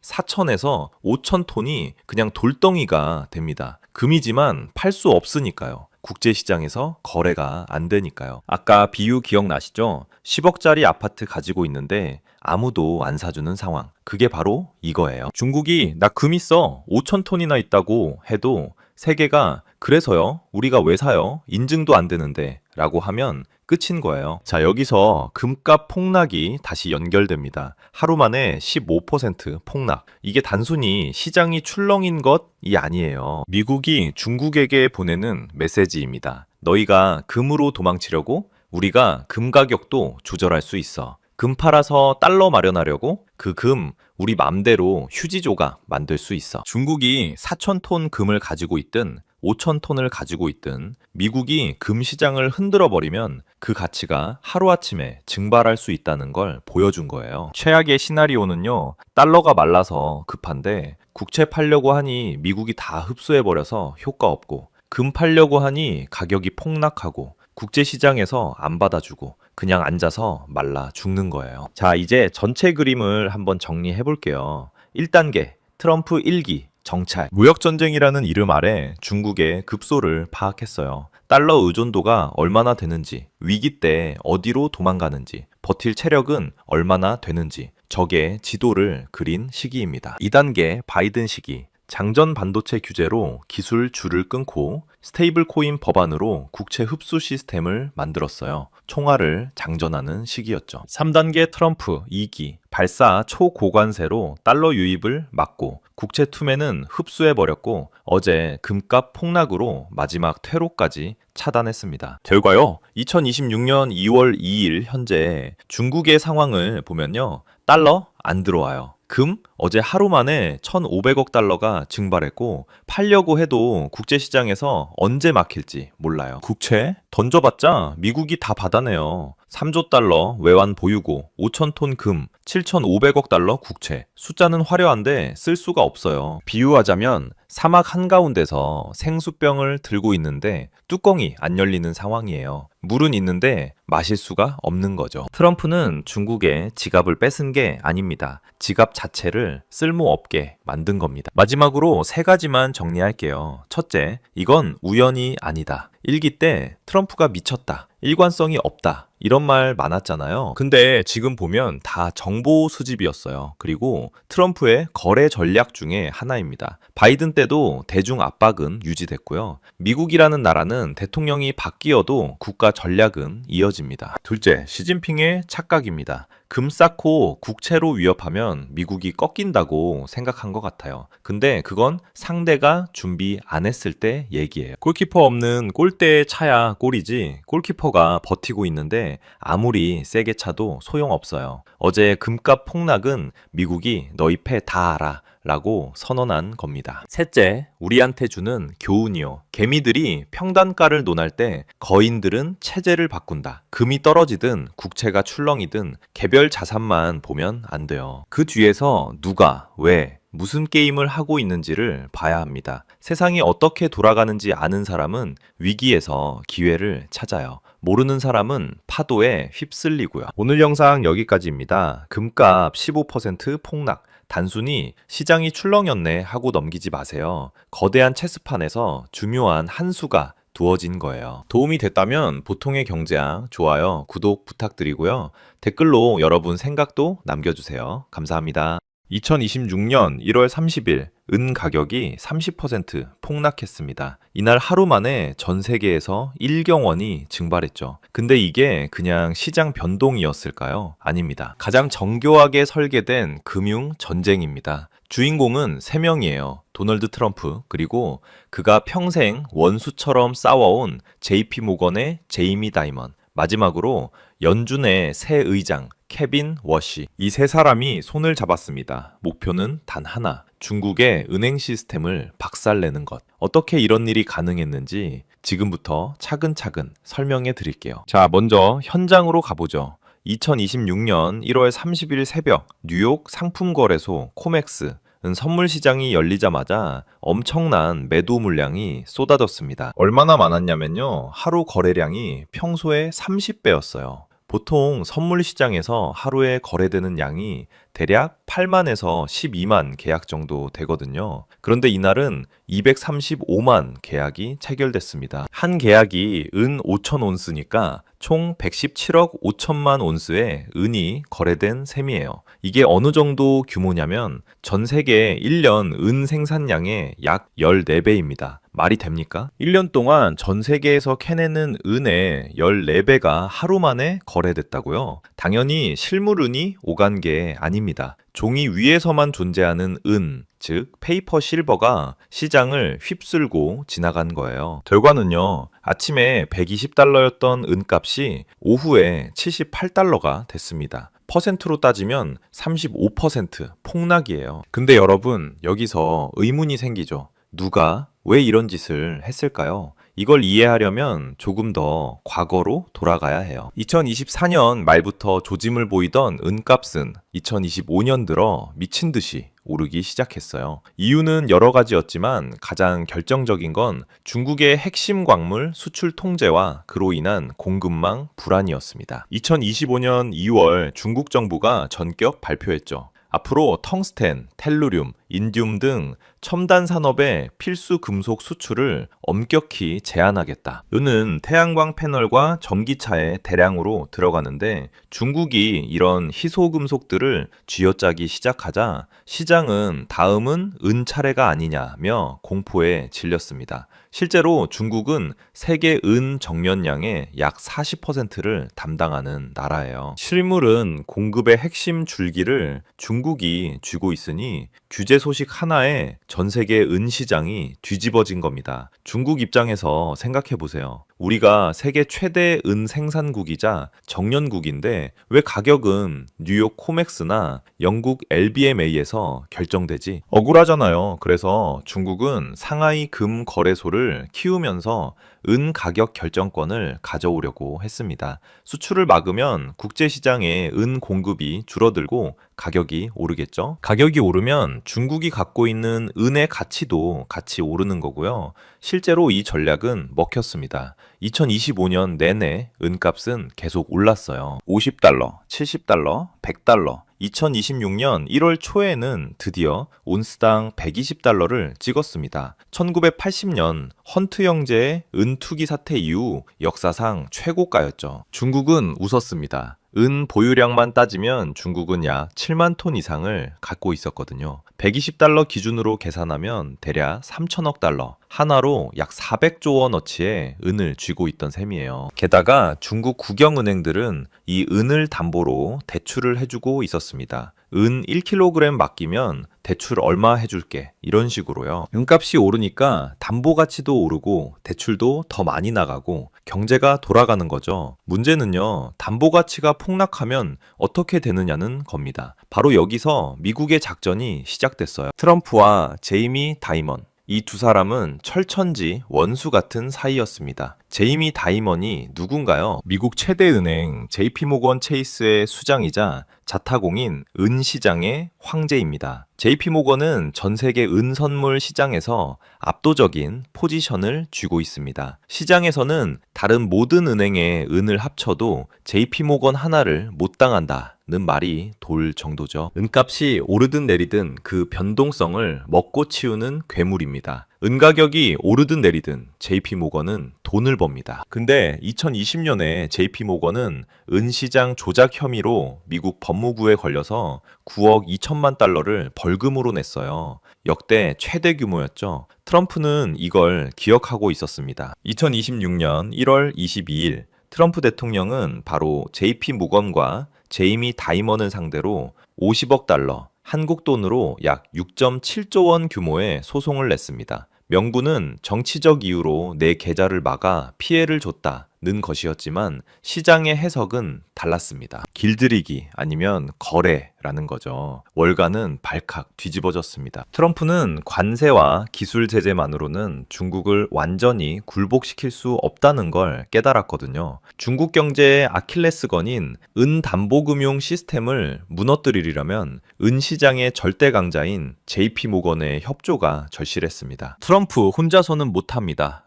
Speaker 1: 4,000에서 5,000톤이 그냥 돌덩이가 됩니다. 금이지만 팔 수 없으니까요. 국제시장에서 거래가 안 되니까요. 아까 비유 기억나시죠? 10억짜리 아파트 가지고 있는데 아무도 안 사주는 상황. 그게 바로 이거예요. 중국이 나 금 있어 5,000톤이나 있다고 해도 세계가 그래서요? 우리가 왜 사요? 인증도 안 되는데 라고 하면 끝인 거예요. 자, 여기서 금값 폭락이 다시 연결됩니다. 하루 만에 15% 폭락. 이게 단순히 시장이 출렁인 것이 아니에요. 미국이 중국에게 보내는 메시지입니다. 너희가 금으로 도망치려고 우리가 금 가격도 조절할 수 있어. 금 팔아서 달러 마련하려고 그 금 우리 맘대로 휴지 조각 만들 수 있어. 중국이 4,000톤 금을 가지고 있든 5천 톤을 가지고 있든 미국이 금 시장을 흔들어 버리면 그 가치가 하루아침에 증발할 수 있다는 걸 보여준 거예요. 최악의 시나리오는요, 달러가 말라서 급한데 국채 팔려고 하니 미국이 다 흡수해 버려서 효과 없고, 금 팔려고 하니 가격이 폭락하고 국제 시장에서 안 받아주고 그냥 앉아서 말라 죽는 거예요. 자, 이제 전체 그림을 한번 정리해 볼게요. 1단계 트럼프 1기 정찰. 무역전쟁이라는 이름 아래 중국의 급소를 파악했어요. 달러 의존도가 얼마나 되는지, 위기 때 어디로 도망가는지, 버틸 체력은 얼마나 되는지 적의 지도를 그린 시기입니다. 2단계 바이든 시기. 장전 반도체 규제로 기술 줄을 끊고 스테이블 코인 법안으로 국채 흡수 시스템을 만들었어요. 총알을 장전하는 시기였죠. 3단계 트럼프 2기. 발사 초고관세로 달러 유입을 막고 국채 투매는 흡수해버렸고 어제 금값 폭락으로 마지막 퇴로까지 차단했습니다. 결과요, 2026년 2월 2일 현재 중국의 상황을 보면요, 달러 안 들어와요. 금 어제 하루 만에 1,500억 달러가 증발했고 팔려고 해도 국제시장에서 언제 막힐지 몰라요. 국채 던져봤자 미국이 다 받아내요. 3조 달러 외환 보유고 5천 톤 금 7,500억 달러 국채. 숫자는 화려한데 쓸 수가 없어요. 비유하자면 사막 한가운데서 생수병을 들고 있는데 뚜껑이 안 열리는 상황이에요. 물은 있는데 마실 수가 없는 거죠. 트럼프는 중국에 지갑을 뺏은 게 아닙니다. 지갑 자체를 쓸모없게 만든 겁니다. 마지막으로 세 가지만 정리할게요. 첫째, 이건 우연이 아니다. 1기 때 트럼프가 미쳤다, 일관성이 없다, 이런 말 많았잖아요. 근데 지금 보면 다 정보 수집이었어요. 그리고 트럼프의 거래 전략 중에 하나입니다. 바이든 때도 대중 압박은 유지됐고요. 미국이라는 나라는 대통령이 바뀌어도 국가 전략은 이어집니다. 둘째, 시진핑의 착각입니다. 금 쌓고 국채로 위협하면 미국이 꺾인다고 생각한 것 같아요. 근데 그건 상대가 준비 안 했을 때 얘기예요. 골키퍼 없는 골대에 차야 골이지, 골키퍼가 버티고 있는데 아무리 세게 차도 소용없어요. 어제 금값 폭락은 미국이 너희 패 다 알아 라고 선언한 겁니다. 셋째, 우리한테 주는 교훈이요. 개미들이 평단가를 논할 때 거인들은 체제를 바꾼다. 금이 떨어지든 국채가 출렁이든 개별 자산만 보면 안 돼요. 그 뒤에서 누가, 왜, 무슨 게임을 하고 있는지를 봐야 합니다. 세상이 어떻게 돌아가는지 아는 사람은 위기에서 기회를 찾아요. 모르는 사람은 파도에 휩쓸리고요. 오늘 영상 여기까지입니다. 금값 15% 폭락. 단순히 시장이 출렁였네 하고 넘기지 마세요. 거대한 체스판에서 중요한 한 수가 두어진 거예요. 도움이 됐다면 보통의 경제학 좋아요, 구독 부탁드리고요. 댓글로 여러분 생각도 남겨주세요. 감사합니다. 2026년 1월 30일 은 가격이 30% 폭락했습니다. 이날 하루 만에 전 세계에서 1경원이 증발했죠. 근데 이게 그냥 시장 변동이었을까요? 아닙니다. 가장 정교하게 설계된 금융 전쟁입니다. 주인공은 3명이에요. 도널드 트럼프, 그리고 그가 평생 원수처럼 싸워온 JP 모건의 제이미 다이먼, 마지막으로 연준의 새 의장 케빈 워시. 이 세 사람이 손을 잡았습니다. 목표는 단 하나, 중국의 은행 시스템을 박살내는 것. 어떻게 이런 일이 가능했는지 지금부터 차근차근 설명해 드릴게요. 자, 먼저 현장으로 가보죠. 2026년 1월 30일 새벽 뉴욕 상품거래소 코맥스 선물 시장이 열리자마자 엄청난 매도 물량이 쏟아졌습니다. 얼마나 많았냐면요, 하루 거래량이 평소의 30배였어요. 보통 선물 시장에서 하루에 거래되는 양이 대략 8만에서 12만 계약 정도 되거든요. 그런데 이날은 235만 계약이 체결됐습니다. 한 계약이 은 5천 온스니까 총 117억 5천만 온스의 은이 거래된 셈이에요. 이게 어느 정도 규모냐면 전 세계 1년 은 생산량의 약 14배입니다. 말이 됩니까? 1년 동안 전 세계에서 캐내는 은의 14배가 하루 만에 거래됐다고요? 당연히 실물은이 오간 게 아닙니다. 종이 위에서만 존재하는 은, 즉 페이퍼 실버가 시장을 휩쓸고 지나간 거예요. 결과는요, 아침에 120달러였던 은값이 오후에 78달러가 됐습니다. 퍼센트로 따지면 35% 폭락이에요. 근데 여러분, 여기서 의문이 생기죠. 누가 왜 이런 짓을 했을까요? 이걸 이해하려면 조금 더 과거로 돌아가야 해요. 2024년 말부터 조짐을 보이던 은값은 2025년 들어 미친 듯이 오르기 시작했어요. 이유는 여러 가지였지만 가장 결정적인 건 중국의 핵심 광물 수출 통제와 그로 인한 공급망 불안이었습니다. 2025년 2월 중국 정부가 전격 발표했죠. 앞으로 텅스텐, 텔루륨, 인디움 등 첨단 산업의 필수 금속 수출을 엄격히 제한하겠다. 이는 태양광 패널과 전기차에 대량으로 들어가는데 중국이 이런 희소 금속들을 쥐어짜기 시작하자 시장은 다음은 은 차례가 아니냐며 공포에 질렸습니다. 실제로 중국은 세계 은 정년량의 약 40%를 담당하는 나라예요. 실물은 공급의 핵심 줄기를 중국이 쥐고 있으니 규제 소식 하나에 전 세계 은 시장이 뒤집어진 겁니다. 중국 입장에서 생각해 보세요. 우리가 세계 최대 은 생산국이자 정년국인데 왜 가격은 뉴욕 코맥스나 영국 LBMA에서 결정되지? 억울하잖아요. 그래서 중국은 상하이 금 거래소를 키우면서 은 가격 결정권을 가져오려고 했습니다. 수출을 막으면 국제시장에 은 공급이 줄어들고 가격이 오르겠죠. 가격이 오르면 중국이 갖고 있는 은의 가치도 같이 오르는 거고요. 실제로 이 전략은 먹혔습니다. 2025년 내내 은값은 계속 올랐어요. 50달러, 70달러, 100달러. 2026년 1월 초에는 드디어 온스당 120달러를 찍었습니다. 1980년 헌트 형제의 은 투기 사태 이후 역사상 최고가였죠. 중국은 웃었습니다. 은 보유량만 따지면 중국은 약 7만 톤 이상을 갖고 있었거든요. 120달러 기준으로 계산하면 대략 3천억 달러, 하나로 약 400조 원어치의 은을 쥐고 있던 셈이에요. 게다가 중국 국영은행들은 이 은을 담보로 대출을 해주고 있었습니다. 은 1kg 맡기면 대출 얼마 해줄게 이런 식으로요. 은값이 오르니까 담보 가치도 오르고 대출도 더 많이 나가고 경제가 돌아가는 거죠. 문제는요, 담보 가치가 폭락하면 어떻게 되느냐는 겁니다. 바로 여기서 미국의 작전이 시작됐어요. 트럼프와 제이미 다이먼, 이 두 사람은 철천지 원수 같은 사이였습니다. 제이미 다이먼이 누군가요? 미국 최대 은행 JP모건 체이스의 수장이자 자타공인 은 시장의 황제입니다. JP모건은 전 세계 은 선물 시장에서 압도적인 포지션을 쥐고 있습니다. 시장에서는 다른 모든 은행의 은을 합쳐도 JP모건 하나를 못 당한다 는 말이 돌 정도죠. 은값이 오르든 내리든 그 변동성을 먹고 치우는 괴물입니다. 은 가격이 오르든 내리든 JP모건은 돈을 법니다. 근데 2020년에 JP모건은 은 시장 조작 혐의로 미국 법무부에 걸려서 9억 2천만 달러를 벌금으로 냈어요. 역대 최대 규모였죠. 트럼프는 이걸 기억하고 있었습니다. 2026년 1월 22일 트럼프 대통령은 바로 JP모건과 제이미 다이먼을 상대로 50억 달러, 한국 돈으로 약 6.7조 원 규모의 소송을 냈습니다. 명분은 정치적 이유로 내 계좌를 막아 피해를 줬다는 것이었지만 시장의 해석은 달랐습니다. 길들이기 아니면 거래라는 거죠. 월가는 발칵 뒤집어졌습니다. 트럼프는 관세와 기술 제재만으로는 중국을 완전히 굴복시킬 수 없다는 걸 깨달았거든요. 중국 경제의 아킬레스건인 은 담보금융 시스템을 무너뜨리려면 은 시장의 절대 강자인 JP모건의 협조가 절실했습니다. 트럼프 혼자서는 못합니다.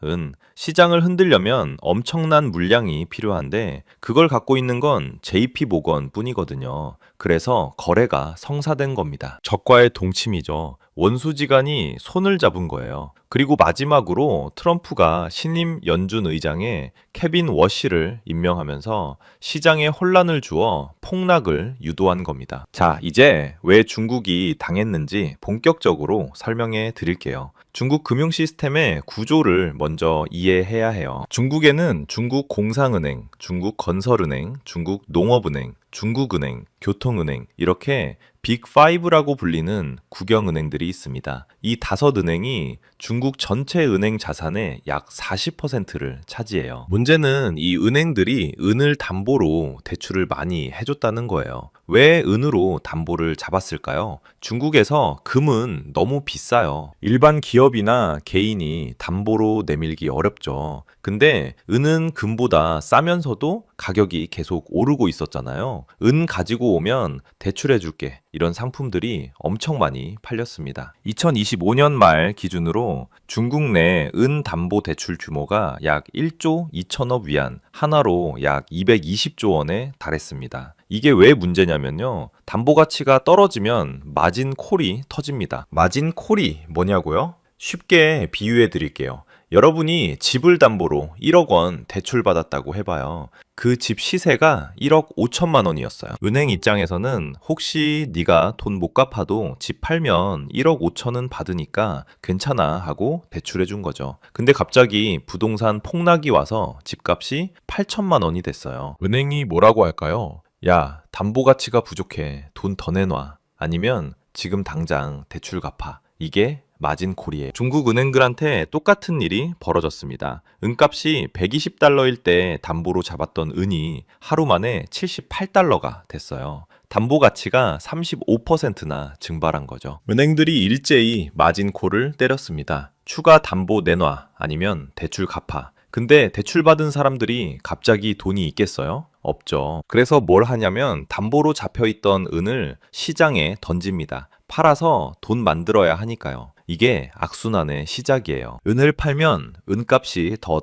Speaker 1: 시장을 흔들려면 엄청난 물량이 필요한데 그걸 갖고 있는 건 JP모건 뿐이거든요. 그래서 거래가 성사된 겁니다. 적과의 동침이죠. 원수지간이 손을 잡은 거예요. 그리고 마지막으로 트럼프가 신임 연준 의장에 케빈 워시를 임명하면서 시장에 혼란을 주어 폭락을 유도한 겁니다. 자, 이제 왜 중국이 당했는지 본격적으로 설명해 드릴게요. 중국 금융 시스템의 구조를 먼저 이해해야 해요. 중국에는 중국 공상은행, 중국 건설은행, 중국 농업은행, 중국은행, 교통은행, 이렇게 빅5라고 불리는 국영은행들이 있습니다. 이 5은행이 중국 전체 은행 자산의 약 40%를 차지해요. 문제는 이 은행들이 은을 담보로 대출을 많이 해줬다는 거예요. 왜 은으로 담보를 잡았을까요? 중국에서 금은 너무 비싸요. 일반 기업이나 개인이 담보로 내밀기 어렵죠. 근데 은은 금보다 싸면서도 가격이 계속 오르고 있었잖아요. 은 가지고 오면 대출해줄게. 이런 상품들이 엄청 많이 팔렸습니다. 2025년 말 기준으로 중국 내 은 담보 대출 규모가 약 1조 2천억 위안, 하나로 약 220조 원에 달했습니다. 이게 왜 문제냐면요. 담보 가치가 떨어지면 마진 콜이 터집니다. 마진 콜이 뭐냐고요? 쉽게 비유해 드릴게요. 여러분이 집을 담보로 1억 원 대출 받았다고 해봐요. 그 집 시세가 1억 5천만 원이었어요. 은행 입장에서는 혹시 네가 돈 못 갚아도 집 팔면 1억 5천은 받으니까 괜찮아 하고 대출해 준 거죠. 근데 갑자기 부동산 폭락이 와서 집값이 8천만 원이 됐어요. 은행이 뭐라고 할까요? 야, 담보 가치가 부족해. 돈 더 내놔. 아니면 지금 당장 대출 갚아. 이게 마진콜이에요. 중국 은행들한테 똑같은 일이 벌어졌습니다. 은값이 120달러일 때 담보로 잡았던 은이 하루 만에 78달러가 됐어요. 담보 가치가 35%나 증발한 거죠. 은행들이 일제히 마진콜을 때렸습니다. 추가 담보 내놔, 아니면 대출 갚아. 근데 대출 받은 사람들이 갑자기 돈이 있겠어요? 없죠. 그래서 뭘 하냐면 담보로 잡혀있던 은을 시장에 던집니다. 팔아서 돈 만들어야 하니까요. 이게 악순환의 시작이에요. 은을 팔면 은값이 더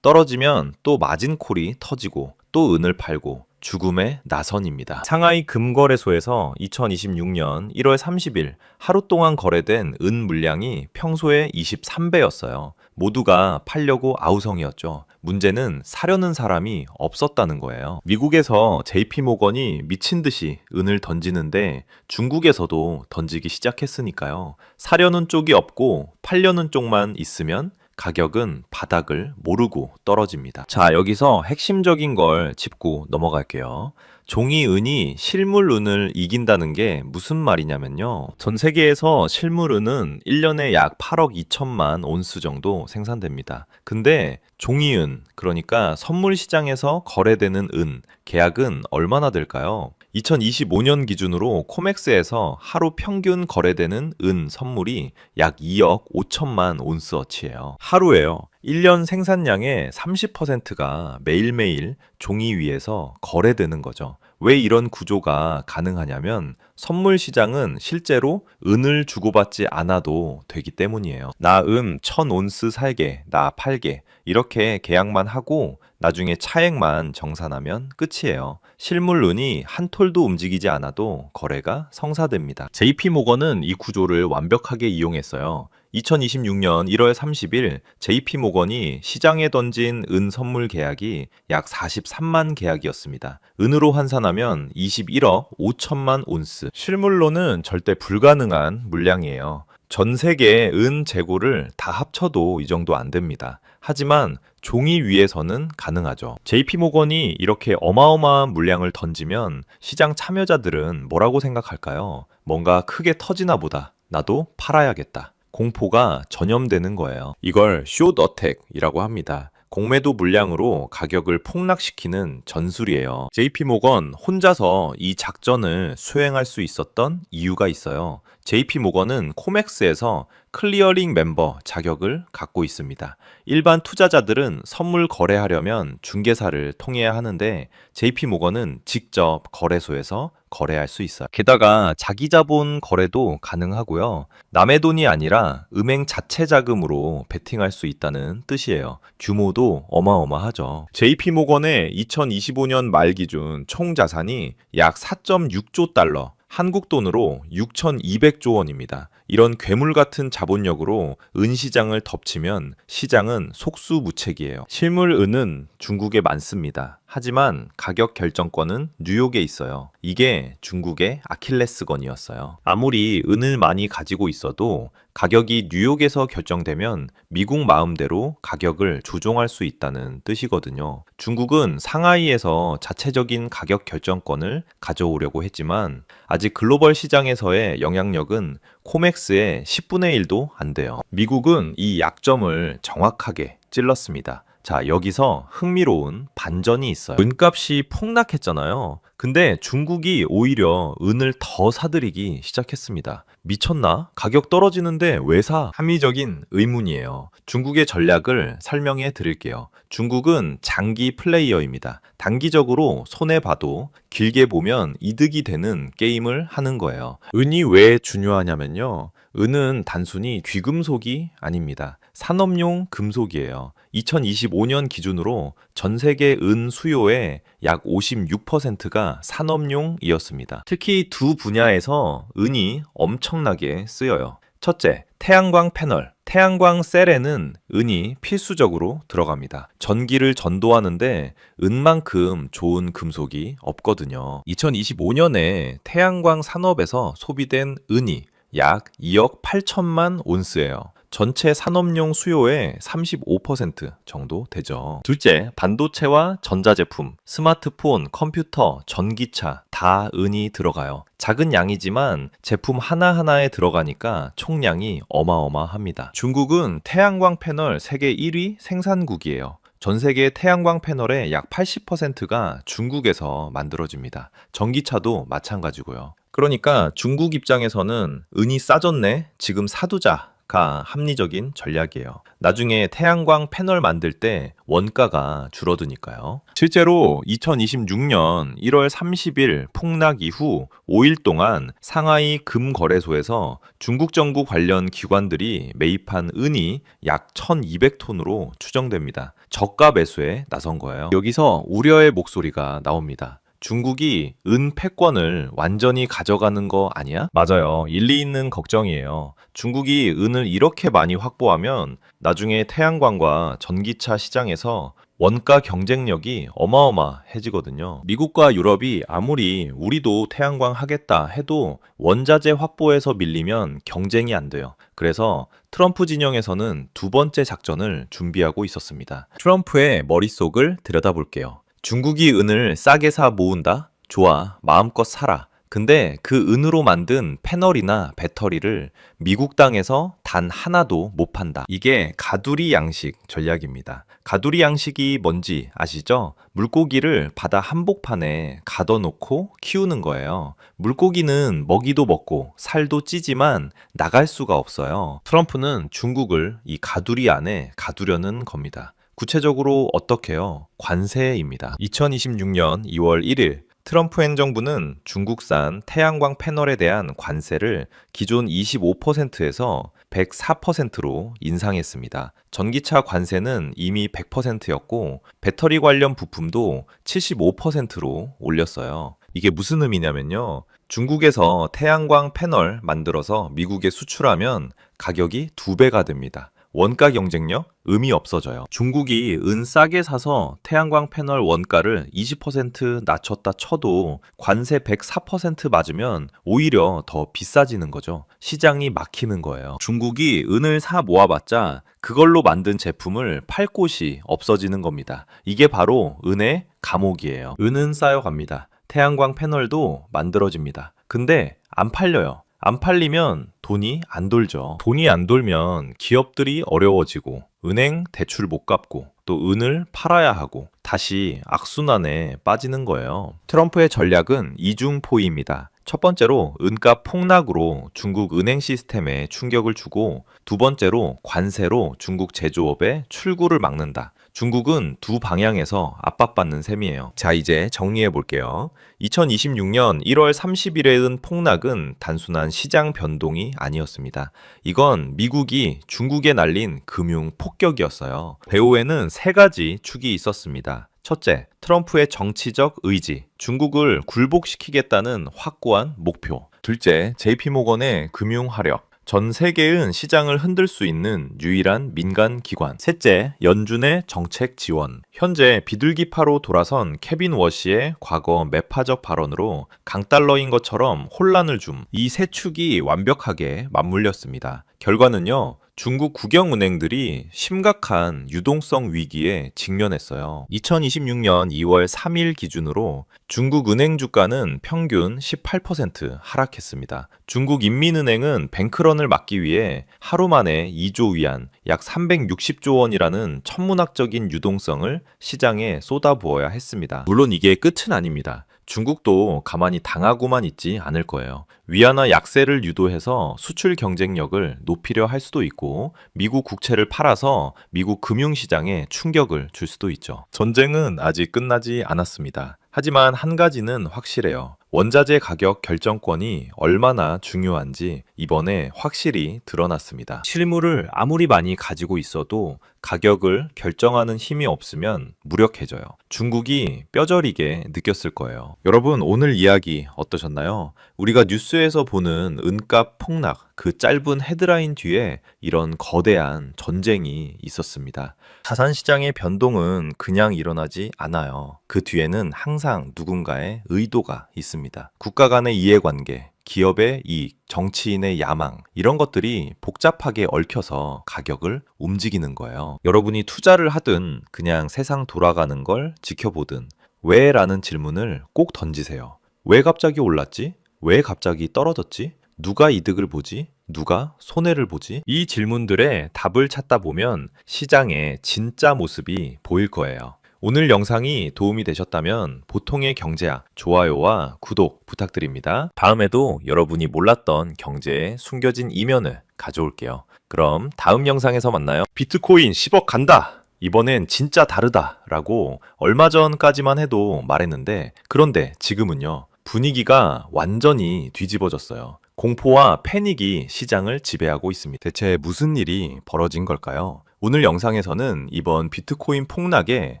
Speaker 1: 떨어지면 또 마진콜이 터지고 또 은을 팔고 죽음의 나선입니다. 상하이 금거래소에서 2026년 1월 30일 하루 동안 거래된 은 물량이 평소의 23배였어요. 모두가 팔려고 아우성이었죠. 문제는 사려는 사람이 없었다는 거예요. 미국에서 JP모건이 미친 듯이 은을 던지는데 중국에서도 던지기 시작했으니까요. 사려는 쪽이 없고 팔려는 쪽만 있으면 가격은 바닥을 모르고 떨어집니다. 자, 여기서 핵심적인 걸 짚고 넘어갈게요. 종이은이 실물은을 이긴다는 게 무슨 말이냐면요. 전 세계에서 실물은은 1년에 약 8억 2천만 온스 정도 생산됩니다. 근데 종이은, 그러니까 선물 시장에서 거래되는 은, 계약은 얼마나 될까요? 2025년 기준으로 코맥스에서 하루 평균 거래되는 은 선물이 약 2억 5천만 온스어치예요. 하루에요. 1년 생산량의 30%가 매일매일 종이 위에서 거래되는 거죠. 왜 이런 구조가 가능하냐면 선물 시장은 실제로 은을 주고받지 않아도 되기 때문이에요. 나 은 1000온스 살게, 나 팔게 이렇게 계약만 하고 나중에 차액만 정산하면 끝이에요. 실물 은이 한 톨도 움직이지 않아도 거래가 성사됩니다. JP모건은 이 구조를 완벽하게 이용했어요. 2026년 1월 30일 JP모건이 시장에 던진 은 선물 계약이 약 43만 계약이었습니다. 은으로 환산하면 21억 5천만 온스. 실물로는 절대 불가능한 물량이에요. 전 세계 은 재고를 다 합쳐도 이 정도 안 됩니다. 하지만 종이 위에서는 가능하죠. JP모건이 이렇게 어마어마한 물량을 던지면 시장 참여자들은 뭐라고 생각할까요? 뭔가 크게 터지나 보다. 나도 팔아야겠다. 공포가 전염되는 거예요. 이걸 숏 어택이라고 합니다. 공매도 물량으로 가격을 폭락시키는 전술이에요. JP모건 혼자서 이 작전을 수행할 수 있었던 이유가 있어요. JP모건은 코맥스에서 클리어링 멤버 자격을 갖고 있습니다. 일반 투자자들은 선물 거래하려면 중개사를 통해야 하는데 JP모건은 직접 거래소에서 거래할 수 있어요. 게다가 자기 자본 거래도 가능하고요. 남의 돈이 아니라 은행 자체 자금으로 베팅할 수 있다는 뜻이에요. 규모도 어마어마하죠. JP모건의 2025년 말 기준 총 자산이 약 4.6조 달러, 한국 돈으로 6,200조 원입니다. 이런 괴물 같은 자본력으로 은 시장을 덮치면 시장은 속수무책이에요. 실물 은은 중국에 많습니다. 하지만 가격 결정권은 뉴욕에 있어요. 이게 중국의 아킬레스건이었어요. 아무리 은을 많이 가지고 있어도 가격이 뉴욕에서 결정되면 미국 마음대로 가격을 조종할 수 있다는 뜻이거든요. 중국은 상하이에서 자체적인 가격 결정권을 가져오려고 했지만 아직 글로벌 시장에서의 영향력은 코맥스의 10분의 1도 안 돼요. 미국은 이 약점을 정확하게 찔렀습니다. 자, 여기서 흥미로운 반전이 있어요. 은값이 폭락했잖아요. 근데 중국이 오히려 은을 더 사들이기 시작했습니다. 미쳤나? 가격 떨어지는데 왜 사? 합리적인 의문이에요. 중국의 전략을 설명해 드릴게요. 중국은 장기 플레이어입니다. 단기적으로 손해봐도 길게 보면 이득이 되는 게임을 하는 거예요. 은이 왜 중요하냐면요. 은은 단순히 귀금속이 아닙니다. 산업용 금속이에요. 2025년 기준으로 전 세계 은 수요의 약 56%가 산업용이었습니다. 특히 두 분야에서 은이 엄청나게 쓰여요. 첫째, 태양광 패널. 태양광 셀에는 은이 필수적으로 들어갑니다. 전기를 전도하는데 은만큼 좋은 금속이 없거든요. 2025년에 태양광 산업에서 소비된 은이 약 2억 8천만 온스예요. 전체 산업용 수요의 35% 정도 되죠. 둘째, 반도체와 전자제품, 스마트폰, 컴퓨터, 전기차 다 은이 들어가요. 작은 양이지만 제품 하나하나에 들어가니까 총량이 어마어마합니다. 중국은 태양광 패널 세계 1위 생산국이에요. 전 세계 태양광 패널의 약 80%가 중국에서 만들어집니다. 전기차도 마찬가지고요. 그러니까 중국 입장에서는 은이 싸졌네? 지금 사두자. 가 합리적인 전략이에요. 나중에 태양광 패널 만들 때 원가가 줄어드니까요. 실제로 2026년 1월 30일 폭락 이후 5일 동안 상하이 금거래소에서 중국 정부 관련 기관들이 매입한 은이 약 1,200톤으로 추정됩니다. 저가 매수에 나선 거예요. 여기서 우려의 목소리가 나옵니다. 중국이 은 패권을 완전히 가져가는 거 아니야? 맞아요. 일리 있는 걱정이에요. 중국이 은을 이렇게 많이 확보하면 나중에 태양광과 전기차 시장에서 원가 경쟁력이 어마어마해지거든요. 미국과 유럽이 아무리 우리도 태양광 하겠다 해도 원자재 확보에서 밀리면 경쟁이 안 돼요. 그래서 트럼프 진영에서는 두 번째 작전을 준비하고 있었습니다. 트럼프의 머릿속을 들여다볼게요. 중국이 은을 싸게 사 모은다? 좋아, 마음껏 사라. 근데 그 은으로 만든 패널이나 배터리를 미국 땅에서 단 하나도 못 판다. 이게 가두리 양식 전략입니다. 가두리 양식이 뭔지 아시죠? 물고기를 바다 한복판에 가둬놓고 키우는 거예요. 물고기는 먹이도 먹고 살도 찌지만 나갈 수가 없어요. 트럼프는 중국을 이 가두리 안에 가두려는 겁니다. 구체적으로 어떻게요? 관세입니다. 2026년 2월 1일 트럼프 행정부는 중국산 태양광 패널에 대한 관세를 기존 25%에서 104%로 인상했습니다. 전기차 관세는 이미 100%였고 배터리 관련 부품도 75%로 올렸어요. 이게 무슨 의미냐면요. 중국에서 태양광 패널 만들어서 미국에 수출하면 가격이 2배가 됩니다. 원가 경쟁력 의미 없어져요. 중국이 은 싸게 사서 태양광 패널 원가를 20% 낮췄다 쳐도 관세 104% 맞으면 오히려 더 비싸지는 거죠. 시장이 막히는 거예요. 중국이 은을 사 모아봤자 그걸로 만든 제품을 팔 곳이 없어지는 겁니다. 이게 바로 은의 감옥이에요. 은은 쌓여갑니다. 태양광 패널도 만들어집니다. 근데 안 팔려요. 안 팔리면 돈이 안 돌죠. 돈이 안 돌면 기업들이 어려워지고 은행 대출 못 갚고 또 은을 팔아야 하고 다시 악순환에 빠지는 거예요. 트럼프의 전략은 이중포입니다. 첫 번째로 은가 폭락으로 중국 은행 시스템에 충격을 주고 두 번째로 관세로 중국 제조업의 출구를 막는다. 중국은 두 방향에서 압박받는 셈이에요. 자, 이제 정리해 볼게요. 2026년 1월 30일에 은 폭락은 단순한 시장 변동이 아니었습니다. 이건 미국이 중국에 날린 금융 폭격이었어요. 배후에는 세 가지 축이 있었습니다. 첫째, 트럼프의 정치적 의지, 중국을 굴복시키겠다는 확고한 목표. 둘째, JP모건의 금융 화력. 전 세계의 시장을 흔들 수 있는 유일한 민간 기관. 셋째, 연준의 정책 지원. 현재 비둘기파로 돌아선 케빈 워시의 과거 매파적 발언으로 강달러인 것처럼 혼란을 줌. 이 세 축이 완벽하게 맞물렸습니다. 결과는요, 중국 국영은행들이 심각한 유동성 위기에 직면했어요. 2026년 2월 3일 기준으로 중국 은행 주가는 평균 18% 하락했습니다. 중국 인민은행은 뱅크런을 막기 위해 하루 만에 2조 위안, 약 360조 원이라는 천문학적인 유동성을 시장에 쏟아부어야 했습니다. 물론 이게 끝은 아닙니다. 중국도 가만히 당하고만 있지 않을 거예요. 위안화 약세를 유도해서 수출 경쟁력을 높이려 할 수도 있고, 미국 국채를 팔아서 미국 금융시장에 충격을 줄 수도 있죠. 전쟁은 아직 끝나지 않았습니다. 하지만 한 가지는 확실해요. 원자재 가격 결정권이 얼마나 중요한지 이번에 확실히 드러났습니다. 실물을 아무리 많이 가지고 있어도 가격을 결정하는 힘이 없으면 무력해져요. 중국이 뼈저리게 느꼈을 거예요. 여러분, 오늘 이야기 어떠셨나요? 우리가 뉴스에서 보는 은값 폭락, 그 짧은 헤드라인 뒤에 이런 거대한 전쟁이 있었습니다. 자산시장의 변동은 그냥 일어나지 않아요. 그 뒤에는 항상 누군가의 의도가 있습니다. 국가 간의 이해관계, 기업의 이익, 정치인의 야망, 이런 것들이 복잡하게 얽혀서 가격을 움직이는 거예요. 여러분이 투자를 하든 그냥 세상 돌아가는 걸 지켜보든 왜? 라는 질문을 꼭 던지세요. 왜 갑자기 올랐지? 왜 갑자기 떨어졌지? 누가 이득을 보지? 누가 손해를 보지? 이 질문들의 답을 찾다 보면 시장의 진짜 모습이 보일 거예요. 오늘 영상이 도움이 되셨다면 보통의 경제학, 좋아요와 구독 부탁드립니다. 다음에도 여러분이 몰랐던 경제의 숨겨진 이면을 가져올게요. 그럼 다음 영상에서 만나요. 비트코인 10억 간다! 이번엔 진짜 다르다! 라고 얼마 전까지만 해도 말했는데, 그런데 지금은요, 분위기가 완전히 뒤집어졌어요. 공포와 패닉이 시장을 지배하고 있습니다. 대체 무슨 일이 벌어진 걸까요? 오늘 영상에서는 이번 비트코인 폭락의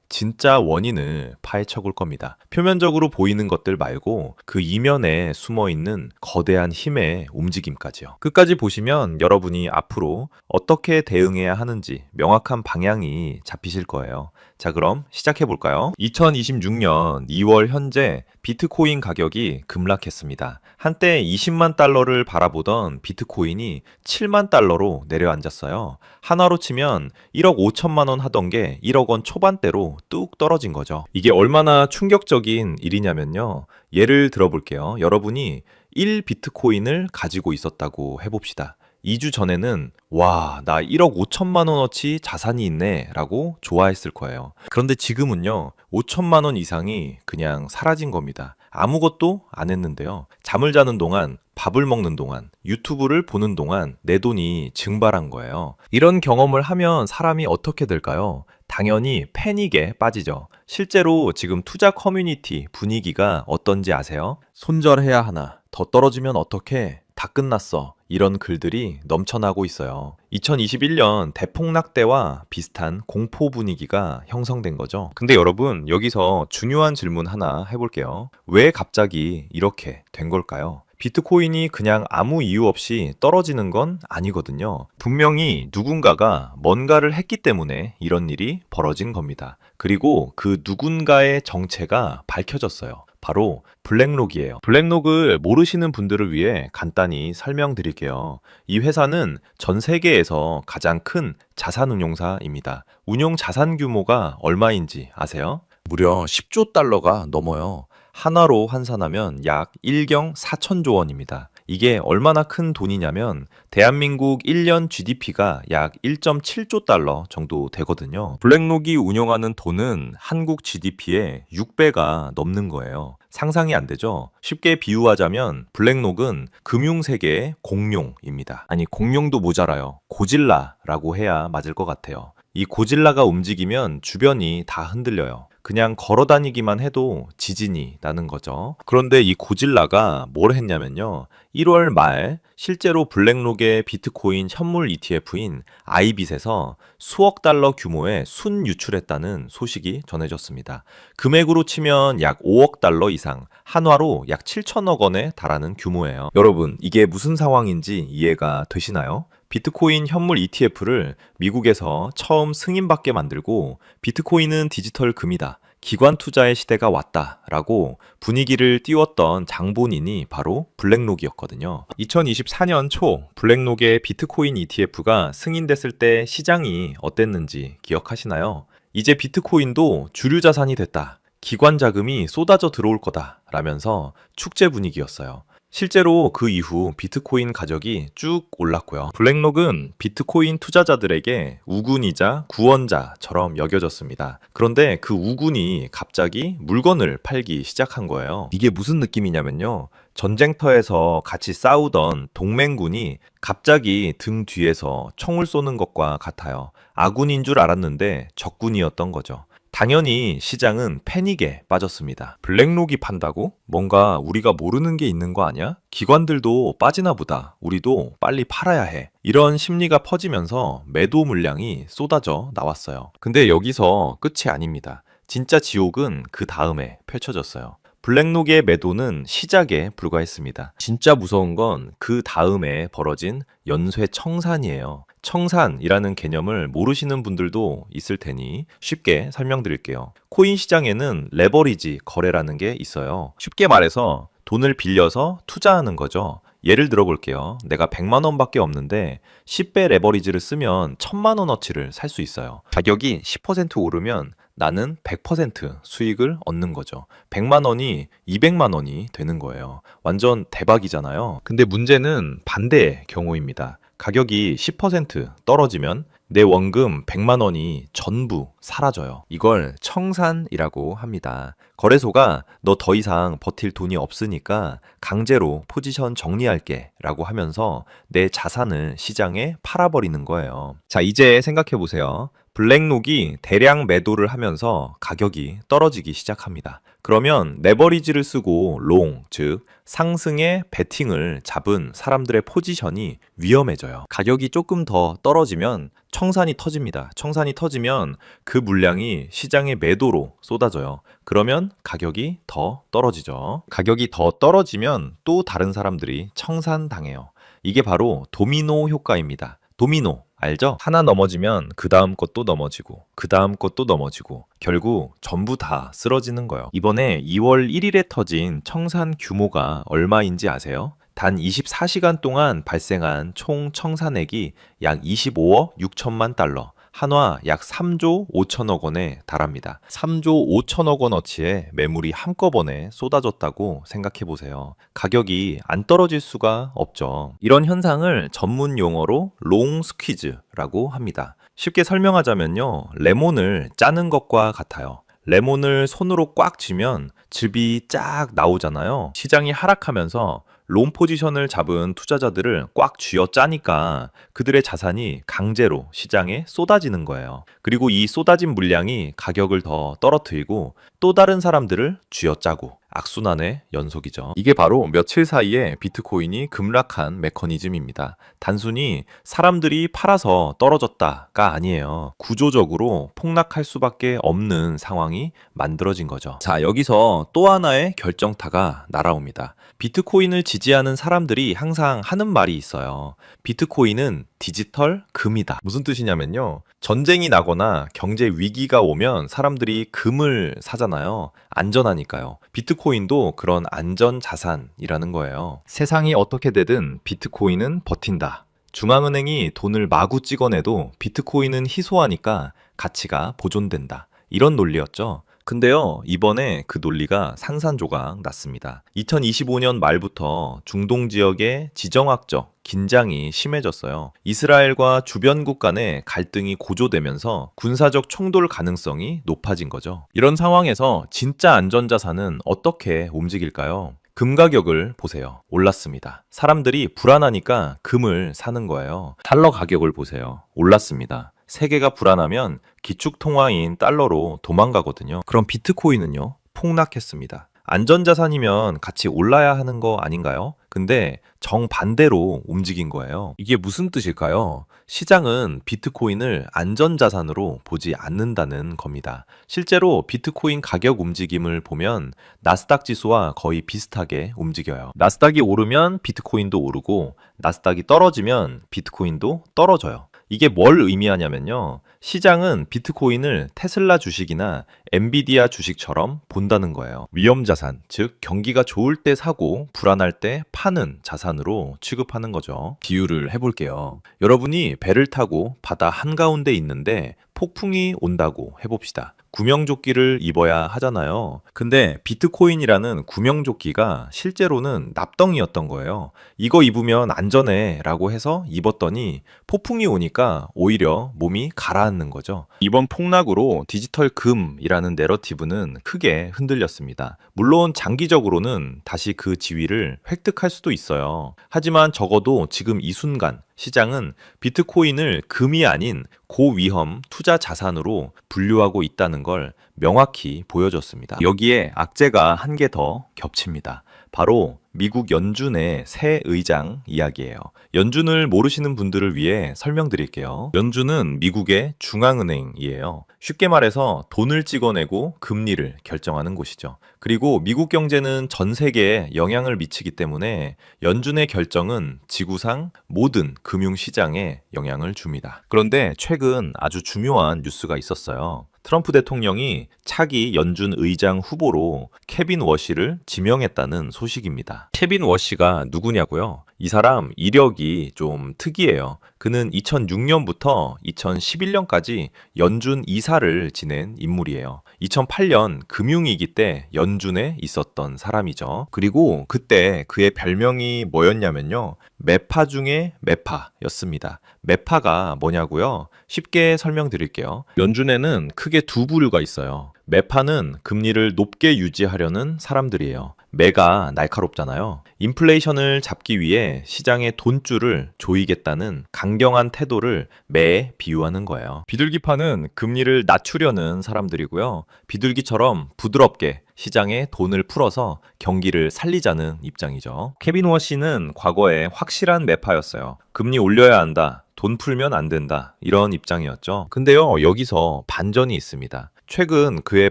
Speaker 1: 진짜 원인을 파헤쳐 볼 겁니다. 표면적으로 보이는 것들 말고 그 이면에 숨어 있는 거대한 힘의 움직임까지요. 끝까지 보시면 여러분이 앞으로 어떻게 대응해야 하는지 명확한 방향이 잡히실 거예요. 자, 그럼 시작해 볼까요? 2026년 2월 현재 비트코인 가격이 급락했습니다. 한때 20만 달러를 바라보던 비트코인이 7만 달러로 내려앉았어요. 하나로 치면 1억 5천만 원 하던 게 1억 원 초반대로 뚝 떨어진 거죠. 이게 얼마나 충격적인 일이냐면요. 예를 들어볼게요. 여러분이 1비트코인을 가지고 있었다고 해봅시다. 2주 전에는 와, 나 1억 5천만 원어치 자산이 있네 라고 좋아했을 거예요. 그런데 지금은요, 5천만 원 이상이 그냥 사라진 겁니다. 아무것도 안 했는데요. 잠을 자는 동안, 밥을 먹는 동안, 유튜브를 보는 동안 내 돈이 증발한 거예요. 이런 경험을 하면 사람이 어떻게 될까요? 당연히 패닉에 빠지죠. 실제로 지금 투자 커뮤니티 분위기가 어떤지 아세요? 손절해야 하나? 더 떨어지면 어떡해? 다 끝났어. 이런 글들이 넘쳐나고 있어요. 2021년 대폭락 때와 비슷한 공포 분위기가 형성된 거죠. 근데 여러분, 여기서 중요한 질문 하나 해볼게요. 왜 갑자기 이렇게 된 걸까요? 비트코인이 그냥 아무 이유 없이 떨어지는 건 아니거든요. 분명히 누군가가 뭔가를 했기 때문에 이런 일이 벌어진 겁니다. 그리고 그 누군가의 정체가 밝혀졌어요. 바로 블랙록이에요. 블랙록을 모르시는 분들을 위해 간단히 설명드릴게요. 이 회사는 전 세계에서 가장 큰 자산운용사입니다. 운용 자산 규모가 얼마인지 아세요? 무려 10조 달러가 넘어요. 하나로 환산하면 약 1경 4천조 원입니다. 이게 얼마나 큰 돈이냐면 대한민국 1년 GDP가 약 1.7조 달러 정도 되거든요. 블랙록이 운영하는 돈은 한국 GDP의 6배가 넘는 거예요. 상상이 안 되죠? 쉽게 비유하자면 블랙록은 금융세계의 공룡입니다. 아니, 공룡도 모자라요. 고질라라고 해야 맞을 것 같아요. 이 고질라가 움직이면 주변이 다 흔들려요. 그냥 걸어 다니기만 해도 지진이 나는 거죠. 그런데 이 고질라가 뭘 했냐면요. 1월 말 실제로 블랙록의 비트코인 현물 ETF인 아이빗에서 수억 달러 규모의 순 유출했다는 소식이 전해졌습니다. 금액으로 치면 약 5억 달러 이상, 한화로 약 7천억 원에 달하는 규모예요. 여러분, 이게 무슨 상황인지 이해가 되시나요? 비트코인 현물 ETF를 미국에서 처음 승인받게 만들고 비트코인은 디지털 금이다. 기관 투자의 시대가 왔다라고 분위기를 띄웠던 장본인이 바로 블랙록이었거든요. 2024년 초 블랙록의 비트코인 ETF가 승인됐을 때 시장이 어땠는지 기억하시나요? 이제 비트코인도 주류 자산이 됐다. 기관 자금이 쏟아져 들어올 거다 라면서 축제 분위기였어요. 실제로 그 이후 비트코인 가격이 쭉 올랐고요. 블랙록은 비트코인 투자자들에게 우군이자 구원자처럼 여겨졌습니다. 그런데 그 우군이 갑자기 물건을 팔기 시작한 거예요. 이게 무슨 느낌이냐면요. 전쟁터에서 같이 싸우던 동맹군이 갑자기 등 뒤에서 총을 쏘는 것과 같아요. 아군인 줄 알았는데 적군이었던 거죠. 당연히 시장은 패닉에 빠졌습니다. 블랙록이 판다고? 뭔가 우리가 모르는 게 있는 거 아니야? 기관들도 빠지나 보다. 우리도 빨리 팔아야 해. 이런 심리가 퍼지면서 매도 물량이 쏟아져 나왔어요. 근데 여기서 끝이 아닙니다. 진짜 지옥은 그 다음에 펼쳐졌어요. 블랙록의 매도는 시작에 불과했습니다. 진짜 무서운 건 그 다음에 벌어진 연쇄 청산이에요. 청산이라는 개념을 모르시는 분들도 있을 테니 쉽게 설명드릴게요. 코인 시장에는 레버리지 거래라는 게 있어요. 쉽게 말해서 돈을 빌려서 투자하는 거죠. 예를 들어 볼게요. 내가 100만 원밖에 없는데 10배 레버리지를 쓰면 1000만 원어치를 살 수 있어요. 가격이 10% 오르면 나는 100% 수익을 얻는 거죠. 100만 원이 200만 원이 되는 거예요. 완전 대박이잖아요. 근데 문제는 반대의 경우입니다. 가격이 10% 떨어지면 내 원금 100만 원이 전부 사라져요. 이걸 청산이라고 합니다. 거래소가 너 더 이상 버틸 돈이 없으니까 강제로 포지션 정리할게 라고 하면서 내 자산을 시장에 팔아버리는 거예요. 자, 이제 생각해 보세요. 블랙록이 대량 매도를 하면서 가격이 떨어지기 시작합니다. 그러면 레버리지를 쓰고 롱, 즉 상승의 베팅을 잡은 사람들의 포지션이 위험해져요. 가격이 조금 더 떨어지면 청산이 터집니다. 청산이 터지면 그 물량이 시장의 매도로 쏟아져요. 그러면 가격이 더 떨어지죠. 가격이 더 떨어지면 또 다른 사람들이 청산당해요. 이게 바로 도미노 효과입니다. 도미노 알죠? 하나 넘어지면 그 다음 것도 넘어지고 그 다음 것도 넘어지고 결국 전부 다 쓰러지는 거예요. 이번에 2월 1일에 터진 청산 규모가 얼마인지 아세요? 단 24시간 동안 발생한 총 청산액이 약 25억 6천만 달러, 한화 약 3조 5천억 원에 달합니다. 3조 5천억 원어치의 매물이 한꺼번에 쏟아졌다고 생각해 보세요. 가격이 안 떨어질 수가 없죠. 이런 현상을 전문 용어로 롱 스퀴즈라고 합니다. 쉽게 설명하자면요. 레몬을 짜는 것과 같아요. 레몬을 손으로 꽉 쥐면 즙이 쫙 나오잖아요. 시장이 하락하면서 롱 포지션을 잡은 투자자들을 꽉 쥐어 짜니까 그들의 자산이 강제로 시장에 쏟아지는 거예요. 그리고 이 쏟아진 물량이 가격을 더 떨어뜨리고 또 다른 사람들을 쥐어 짜고 악순환의 연속이죠. 이게 바로 며칠 사이에 비트코인이 급락한 메커니즘입니다. 단순히 사람들이 팔아서 떨어졌다가 아니에요. 구조적으로 폭락할 수밖에 없는 상황이 만들어진 거죠. 자, 여기서 또 하나의 결정타가 날아옵니다. 비트코인을 지지하는 사람들이 항상 하는 말이 있어요. 비트코인은 디지털 금이다. 무슨 뜻이냐면요. 전쟁이 나거나 경제 위기가 오면 사람들이 금을 사잖아요. 안전하니까요. 비트코인도 그런 안전 자산이라는 거예요. 세상이 어떻게 되든 비트코인은 버틴다. 중앙은행이 돈을 마구 찍어내도 비트코인은 희소하니까 가치가 보존된다. 이런 논리였죠. 근데요, 이번에 그 논리가 산산조각 났습니다. 2025년 말부터 중동 지역의 지정학적 긴장이 심해졌어요. 이스라엘과 주변국 간의 갈등이 고조되면서 군사적 충돌 가능성이 높아진 거죠. 이런 상황에서 진짜 안전자산은 어떻게 움직일까요? 금 가격을 보세요. 올랐습니다. 사람들이 불안하니까 금을 사는 거예요. 달러 가격을 보세요. 올랐습니다. 세계가 불안하면 기축 통화인 달러로 도망가거든요. 그럼 비트코인은요? 폭락했습니다. 안전자산이면 같이 올라야 하는 거 아닌가요? 근데 정반대로 움직인 거예요. 이게 무슨 뜻일까요? 시장은 비트코인을 안전자산으로 보지 않는다는 겁니다. 실제로 비트코인 가격 움직임을 보면 나스닥 지수와 거의 비슷하게 움직여요. 나스닥이 오르면 비트코인도 오르고 나스닥이 떨어지면 비트코인도 떨어져요. 이게 뭘 의미하냐면요. 시장은 비트코인을 테슬라 주식이나 엔비디아 주식처럼 본다는 거예요. 위험자산, 즉 경기가 좋을 때 사고 불안할 때 파는 자산으로 취급하는 거죠. 비유를 해볼게요. 여러분이 배를 타고 바다 한가운데 있는데 폭풍이 온다고 해봅시다. 구명조끼를 입어야 하잖아요. 근데 비트코인이라는 구명조끼가 실제로는 납덩이였던 거예요. 이거 입으면 안전해 라고 해서 입었더니 폭풍이 오니까 오히려 몸이 가라앉는 거죠. 이번 폭락으로 디지털 금이라는 내러티브는 크게 흔들렸습니다. 물론 장기적으로는 다시 그 지위를 획득할 수도 있어요. 하지만 적어도 지금 이 순간 시장은 비트코인을 금이 아닌 고위험 투자 자산으로 분류하고 있다는 걸 명확히 보여줬습니다. 여기에 악재가 한 개 더 겹칩니다. 바로 미국 연준의 새 의장 이야기예요. 연준을 모르시는 분들을 위해 설명드릴게요. 연준은 미국의 중앙은행이에요. 쉽게 말해서 돈을 찍어내고 금리를 결정하는 곳이죠. 그리고 미국 경제는 전 세계에 영향을 미치기 때문에 연준의 결정은 지구상 모든 금융시장에 영향을 줍니다. 그런데 최근 아주 중요한 뉴스가 있었어요. 트럼프 대통령이 차기 연준 의장 후보로 케빈 워시를 지명했다는 소식입니다. 케빈 워시가 누구냐고요? 이 사람 이력이 좀 특이해요. 그는 2006년부터 2011년까지 연준 이사를 지낸 인물이에요. 2008년 금융위기 때 연준에 있었던 사람이죠. 그리고 그때 그의 별명이 뭐였냐면요. 매파 중에 매파였습니다. 매파가 뭐냐고요? 쉽게 설명드릴게요. 연준에는 크게 두 부류가 있어요. 매파는 금리를 높게 유지하려는 사람들이에요. 매가 날카롭잖아요. 인플레이션을 잡기 위해 시장의 돈줄을 조이겠다는 강경한 태도를 매에 비유하는 거예요. 비둘기파는 금리를 낮추려는 사람들이고요. 비둘기처럼 부드럽게 시장에 돈을 풀어서 경기를 살리자는 입장이죠. 케빈 워시는 과거에 확실한 매파였어요. 금리 올려야 한다. 돈 풀면 안 된다. 이런 입장이었죠. 근데요, 여기서 반전이 있습니다. 최근 그의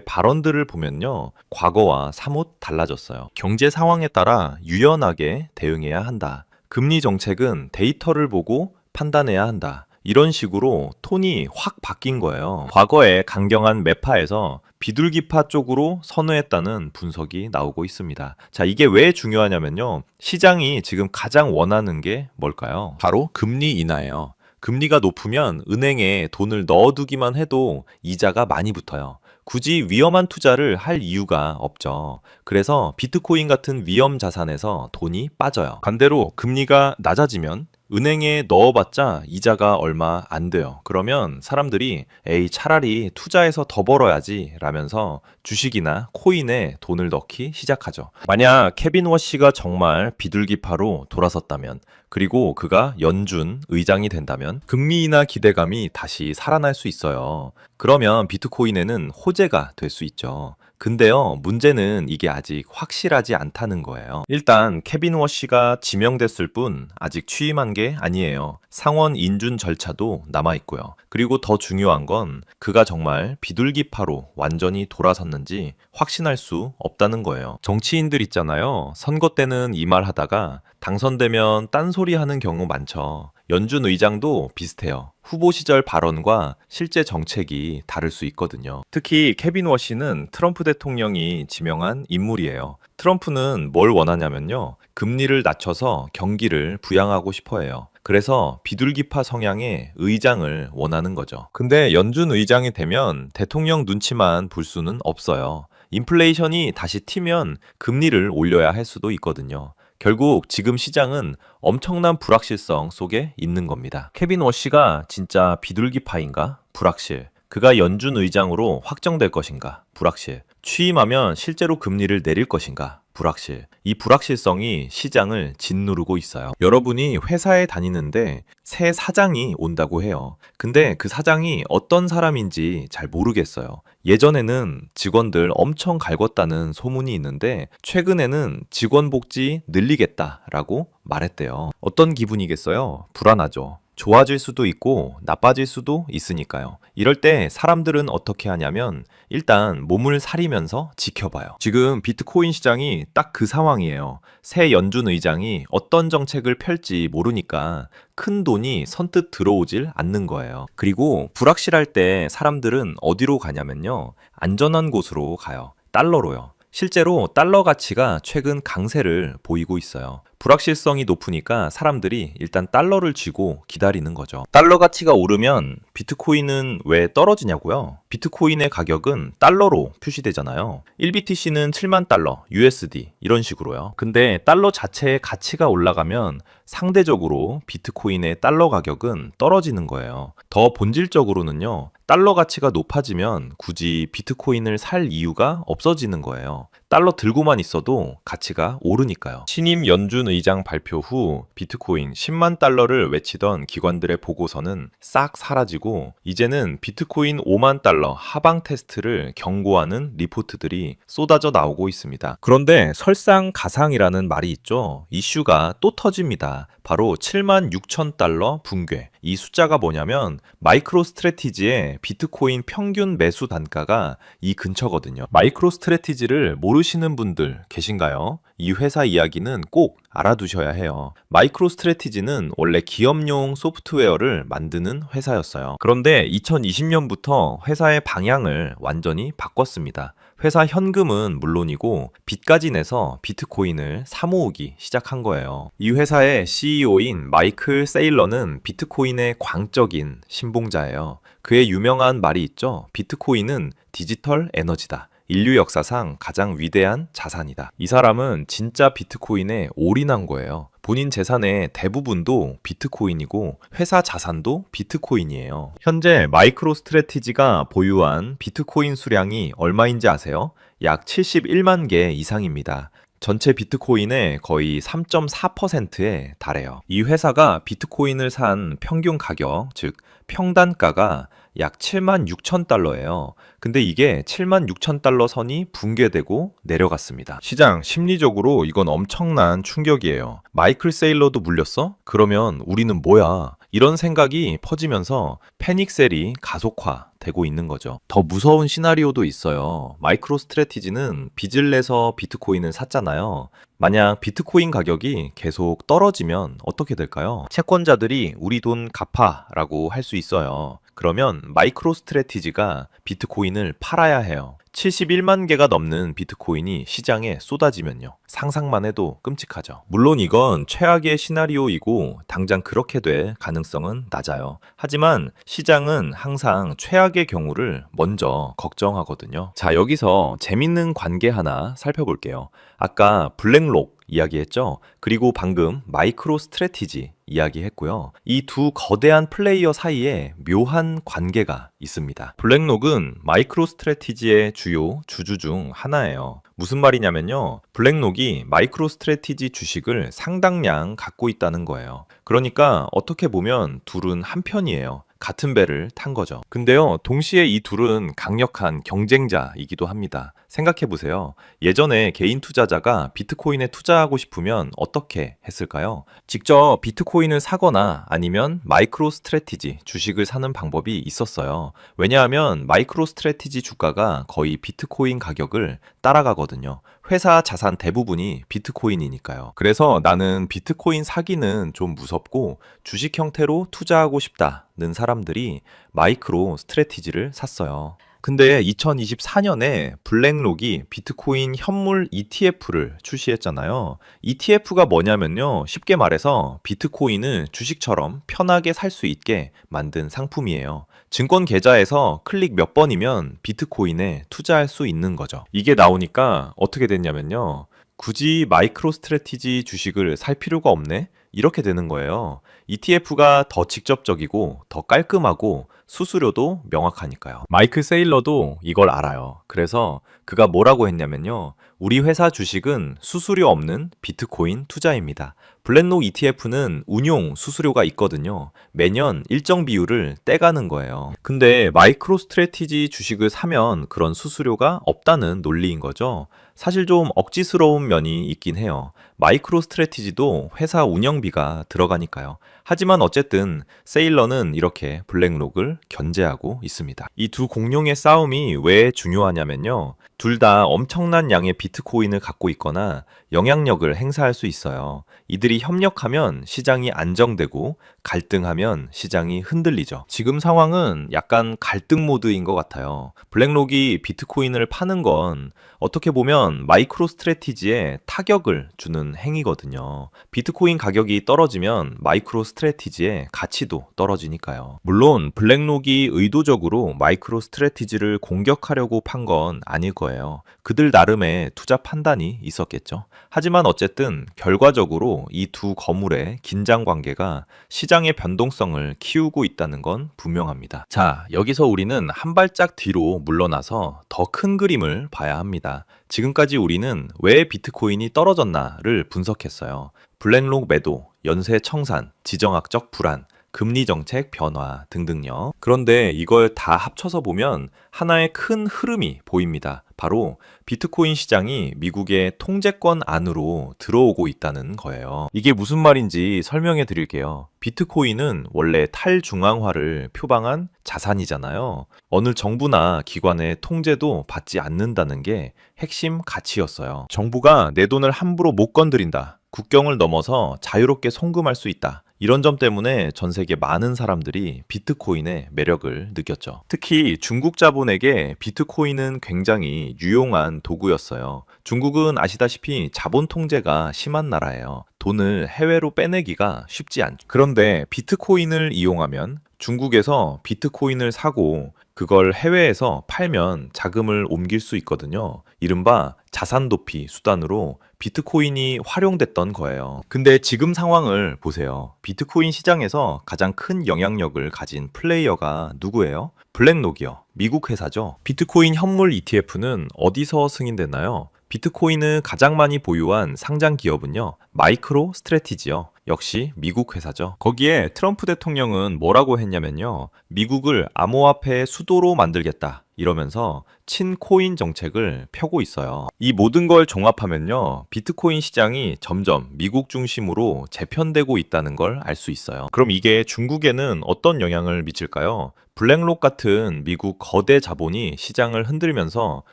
Speaker 1: 발언들을 보면요, 과거와 사뭇 달라졌어요. 경제 상황에 따라 유연하게 대응해야 한다. 금리 정책은 데이터를 보고 판단해야 한다. 이런 식으로 톤이 확 바뀐 거예요. 과거의 강경한 매파에서 비둘기파 쪽으로 선회했다는 분석이 나오고 있습니다. 자, 이게 왜 중요하냐면요. 시장이 지금 가장 원하는 게 뭘까요? 바로 금리 인하예요. 금리가 높으면 은행에 돈을 넣어두기만 해도 이자가 많이 붙어요. 굳이 위험한 투자를 할 이유가 없죠. 그래서 비트코인 같은 위험 자산에서 돈이 빠져요. 반대로 금리가 낮아지면 은행에 넣어봤자 이자가 얼마 안 돼요. 그러면 사람들이 에이 차라리 투자해서 더 벌어야지 라면서 주식이나 코인에 돈을 넣기 시작하죠. 만약 케빈 워시가 정말 비둘기파로 돌아섰다면, 그리고 그가 연준 의장이 된다면 금리 인하 기대감이 다시 살아날 수 있어요. 그러면 비트코인에는 호재가 될 수 있죠. 근데요, 문제는 이게 아직 확실하지 않다는 거예요. 일단 케빈 워시가 지명됐을 뿐 아직 취임한 게 아니에요. 상원 인준 절차도 남아있고요. 그리고 더 중요한 건 그가 정말 비둘기파로 완전히 돌아섰는지 확신할 수 없다는 거예요. 정치인들 있잖아요. 선거 때는 이 말 하다가 당선되면 딴소리 하는 경우 많죠. 연준 의장도 비슷해요. 후보 시절 발언과 실제 정책이 다를 수 있거든요. 특히 케빈 워시는 트럼프 대통령이 지명한 인물이에요. 트럼프는 뭘 원하냐면요. 금리를 낮춰서 경기를 부양하고 싶어 해요. 그래서 비둘기파 성향의 의장을 원하는 거죠. 근데 연준 의장이 되면 대통령 눈치만 볼 수는 없어요. 인플레이션이 다시 튀면 금리를 올려야 할 수도 있거든요. 결국 지금 시장은 엄청난 불확실성 속에 있는 겁니다. 케빈 워시가 진짜 비둘기파인가? 불확실. 그가 연준 의장으로 확정될 것인가? 불확실. 취임하면 실제로 금리를 내릴 것인가? 불확실. 이 불확실성이 시장을 짓누르고 있어요. 여러분이 회사에 다니는데 새 사장이 온다고 해요. 근데 그 사장이 어떤 사람인지 잘 모르겠어요. 예전에는 직원들 엄청 갈궜다는 소문이 있는데 최근에는 직원 복지 늘리겠다라고 말했대요. 어떤 기분이겠어요? 불안하죠. 좋아질 수도 있고 나빠질 수도 있으니까요. 이럴 때 사람들은 어떻게 하냐면 일단 몸을 사리면서 지켜봐요. 지금 비트코인 시장이 딱 그 상황이에요. 새 연준 의장이 어떤 정책을 펼지 모르니까 큰 돈이 선뜻 들어오질 않는 거예요. 그리고 불확실할 때 사람들은 어디로 가냐면요. 안전한 곳으로 가요. 달러로요. 실제로 달러 가치가 최근 강세를 보이고 있어요. 불확실성이 높으니까 사람들이 일단 달러를 쥐고 기다리는 거죠. 달러 가치가 오르면 비트코인은 왜 떨어지냐고요? 비트코인의 가격은 달러로 표시되잖아요. 1BTC는 7만 달러, USD 이런 식으로요. 근데 달러 자체의 가치가 올라가면 상대적으로 비트코인의 달러 가격은 떨어지는 거예요. 더 본질적으로는요. 달러 가치가 높아지면 굳이 비트코인을 살 이유가 없어지는 거예요. 달러 들고만 있어도 가치가 오르니까요. 신임 연준 의장 발표 후 비트코인 10만 달러를 외치던 기관들의 보고서는 싹 사라지고 이제는 비트코인 5만 달러 하방 테스트를 경고하는 리포트들이 쏟아져 나오고 있습니다. 그런데 설상가상이라는 말이 있죠. 이슈가 또 터집니다. 바로 7만 6천 달러 붕괴. 이 숫자가 뭐냐면 마이크로 스트래티지의 비트코인 평균 매수 단가가 이 근처거든요. 마이크로 스트래티지를 모르시는 분들 계신가요? 이 회사 이야기는 꼭 알아두셔야 해요. 마이크로 스트래티지는 원래 기업용 소프트웨어를 만드는 회사였어요. 그런데 2020년부터 회사의 방향을 완전히 바꿨습니다. 회사 현금은 물론이고 빚까지 내서 비트코인을 사모으기 시작한 거예요. 이 회사의 CEO인 마이클 세일러는 비트코인의 광적인 신봉자예요. 그의 유명한 말이 있죠. 비트코인은 디지털 에너지다. 인류 역사상 가장 위대한 자산이다. 이 사람은 진짜 비트코인에 올인한 거예요. 본인 재산의 대부분도 비트코인이고 회사 자산도 비트코인이에요. 현재 마이크로 스트래티지가 보유한 비트코인 수량이 얼마인지 아세요? 약 71만 개 이상입니다. 전체 비트코인의 거의 3.4%에 달해요. 이 회사가 비트코인을 산 평균 가격, 즉 평단가가 약 7만 6천 달러예요. 근데 이게 7만 6천 달러 선이 붕괴되고 내려갔습니다. 시장 심리적으로 이건 엄청난 충격이에요. 마이클 세일러도 물렸어? 그러면 우리는 뭐야? 이런 생각이 퍼지면서 패닉셀이 가속화되고 있는 거죠. 더 무서운 시나리오도 있어요. 마이크로 스트래티지는 빚을 내서 비트코인을 샀잖아요. 만약 비트코인 가격이 계속 떨어지면 어떻게 될까요? 채권자들이 우리 돈 갚아라고 할 수 있어요. 그러면 마이크로 스트래티지가 비트코인을 팔아야 해요. 71만 개가 넘는 비트코인이 시장에 쏟아지면요. 상상만 해도 끔찍하죠. 물론 이건 최악의 시나리오이고 당장 그렇게 될 가능성은 낮아요. 하지만 시장은 항상 최악의 경우를 먼저 걱정하거든요. 자, 여기서 재밌는 관계 하나 살펴볼게요. 아까 블랙록 이야기했죠? 그리고 방금 마이크로 스트래티지 이야기했고요. 이 두 거대한 플레이어 사이에 묘한 관계가 있습니다. 블랙록은 마이크로 스트래티지의 주요 주주 중 하나예요. 무슨 말이냐면요. 블랙록이 마이크로 스트래티지 주식을 상당량 갖고 있다는 거예요. 그러니까 어떻게 보면 둘은 한편이에요. 같은 배를 탄 거죠. 근데요, 동시에 이 둘은 강력한 경쟁자이기도 합니다. 생각해보세요. 예전에 개인 투자자가 비트코인에 투자하고 싶으면 어떻게 했을까요? 직접 비트코인을 사거나 아니면 마이크로 스트래티지 주식을 사는 방법이 있었어요. 왜냐하면 마이크로 스트래티지 주가가 거의 비트코인 가격을 따라가거든요. 회사 자산 대부분이 비트코인이니까요. 그래서 나는 비트코인 사기는 좀 무섭고 주식 형태로 투자하고 싶다는 사람들이 마이크로 스트래티지를 샀어요. 근데 2024년에 블랙록이 비트코인 현물 ETF를 출시했잖아요. ETF가 뭐냐면요. 쉽게 말해서 비트코인을 주식처럼 편하게 살 수 있게 만든 상품이에요. 증권 계좌에서 클릭 몇 번이면 비트코인에 투자할 수 있는 거죠. 이게 나오니까 어떻게 됐냐면요. 굳이 마이크로 스트래티지 주식을 살 필요가 없네? 이렇게 되는 거예요. ETF가 더 직접적이고 더 깔끔하고 수수료도 명확하니까요. 마이크 세일러도 이걸 알아요. 그래서 그가 뭐라고 했냐면요. 우리 회사 주식은 수수료 없는 비트코인 투자입니다. 블랙록 ETF는 운용 수수료가 있거든요. 매년 일정 비율을 떼가는 거예요. 근데 마이크로 스트래티지 주식을 사면 그런 수수료가 없다는 논리인 거죠. 사실 좀 억지스러운 면이 있긴 해요. 마이크로 스트래티지도 회사 운영비가 들어가니까요. 하지만 어쨌든 세일러는 이렇게 블랙록을 견제하고 있습니다. 이 두 공룡의 싸움이 왜 중요하냐면요. 둘 다 엄청난 양의 비트코인을 갖고 있거나 영향력을 행사할 수 있어요. 이들이 협력하면 시장이 안정되고 갈등하면 시장이 흔들리죠. 지금 상황은 약간 갈등 모드인 것 같아요. 블랙록이 비트코인을 파는 건 어떻게 보면 마이크로 스트래티지에 타격을 주는 행위거든요. 비트코인 가격이 떨어지면 마이크로 스트래티지의 가치도 떨어지니까요. 물론 블랙록이 의도적으로 마이크로 스트래티지를 공격하려고 판 건 아닐 거예요. 그들 나름의 투자 판단이 있었겠죠. 하지만 어쨌든 결과적으로 이 두 거물의 긴장 관계가 시장의 변동성을 키우고 있다는 건 분명합니다. 자, 여기서 우리는 한 발짝 뒤로 물러나서 더 큰 그림을 봐야 합니다. 지금까지 우리는 왜 비트코인이 떨어졌나를 분석했어요. 블랙록 매도, 연쇄 청산, 지정학적 불안, 금리 정책 변화 등등요. 그런데 이걸 다 합쳐서 보면 하나의 큰 흐름이 보입니다. 바로 비트코인 시장이 미국의 통제권 안으로 들어오고 있다는 거예요. 이게 무슨 말인지 설명해 드릴게요. 비트코인은 원래 탈중앙화를 표방한 자산이잖아요. 어느 정부나 기관의 통제도 받지 않는다는 게 핵심 가치였어요. 정부가 내 돈을 함부로 못 건드린다. 국경을 넘어서 자유롭게 송금할 수 있다. 이런 점 때문에 전 세계 많은 사람들이 비트코인의 매력을 느꼈죠. 특히 중국 자본에게 비트코인은 굉장히 유용한 도구였어요. 중국은 아시다시피 자본 통제가 심한 나라예요. 돈을 해외로 빼내기가 쉽지 않죠. 그런데 비트코인을 이용하면 중국에서 비트코인을 사고 그걸 해외에서 팔면 자금을 옮길 수 있거든요. 이른바 자산 도피 수단으로 비트코인이 활용됐던 거예요. 근데 지금 상황을 보세요. 비트코인 시장에서 가장 큰 영향력을 가진 플레이어가 누구예요? 블랙록이요. 미국 회사죠. 비트코인 현물 ETF는 어디서 승인됐나요? 비트코인을 가장 많이 보유한 상장 기업은요. 마이크로 스트래티지요. 역시 미국 회사죠. 거기에 트럼프 대통령은 뭐라고 했냐면요. 미국을 암호화폐의 수도로 만들겠다. 이러면서 친코인 정책을 펴고 있어요. 이 모든 걸 종합하면요. 비트코인 시장이 점점 미국 중심으로 재편되고 있다는 걸 알 수 있어요. 그럼 이게 중국에는 어떤 영향을 미칠까요? 블랙록 같은 미국 거대 자본이 시장을 흔들면서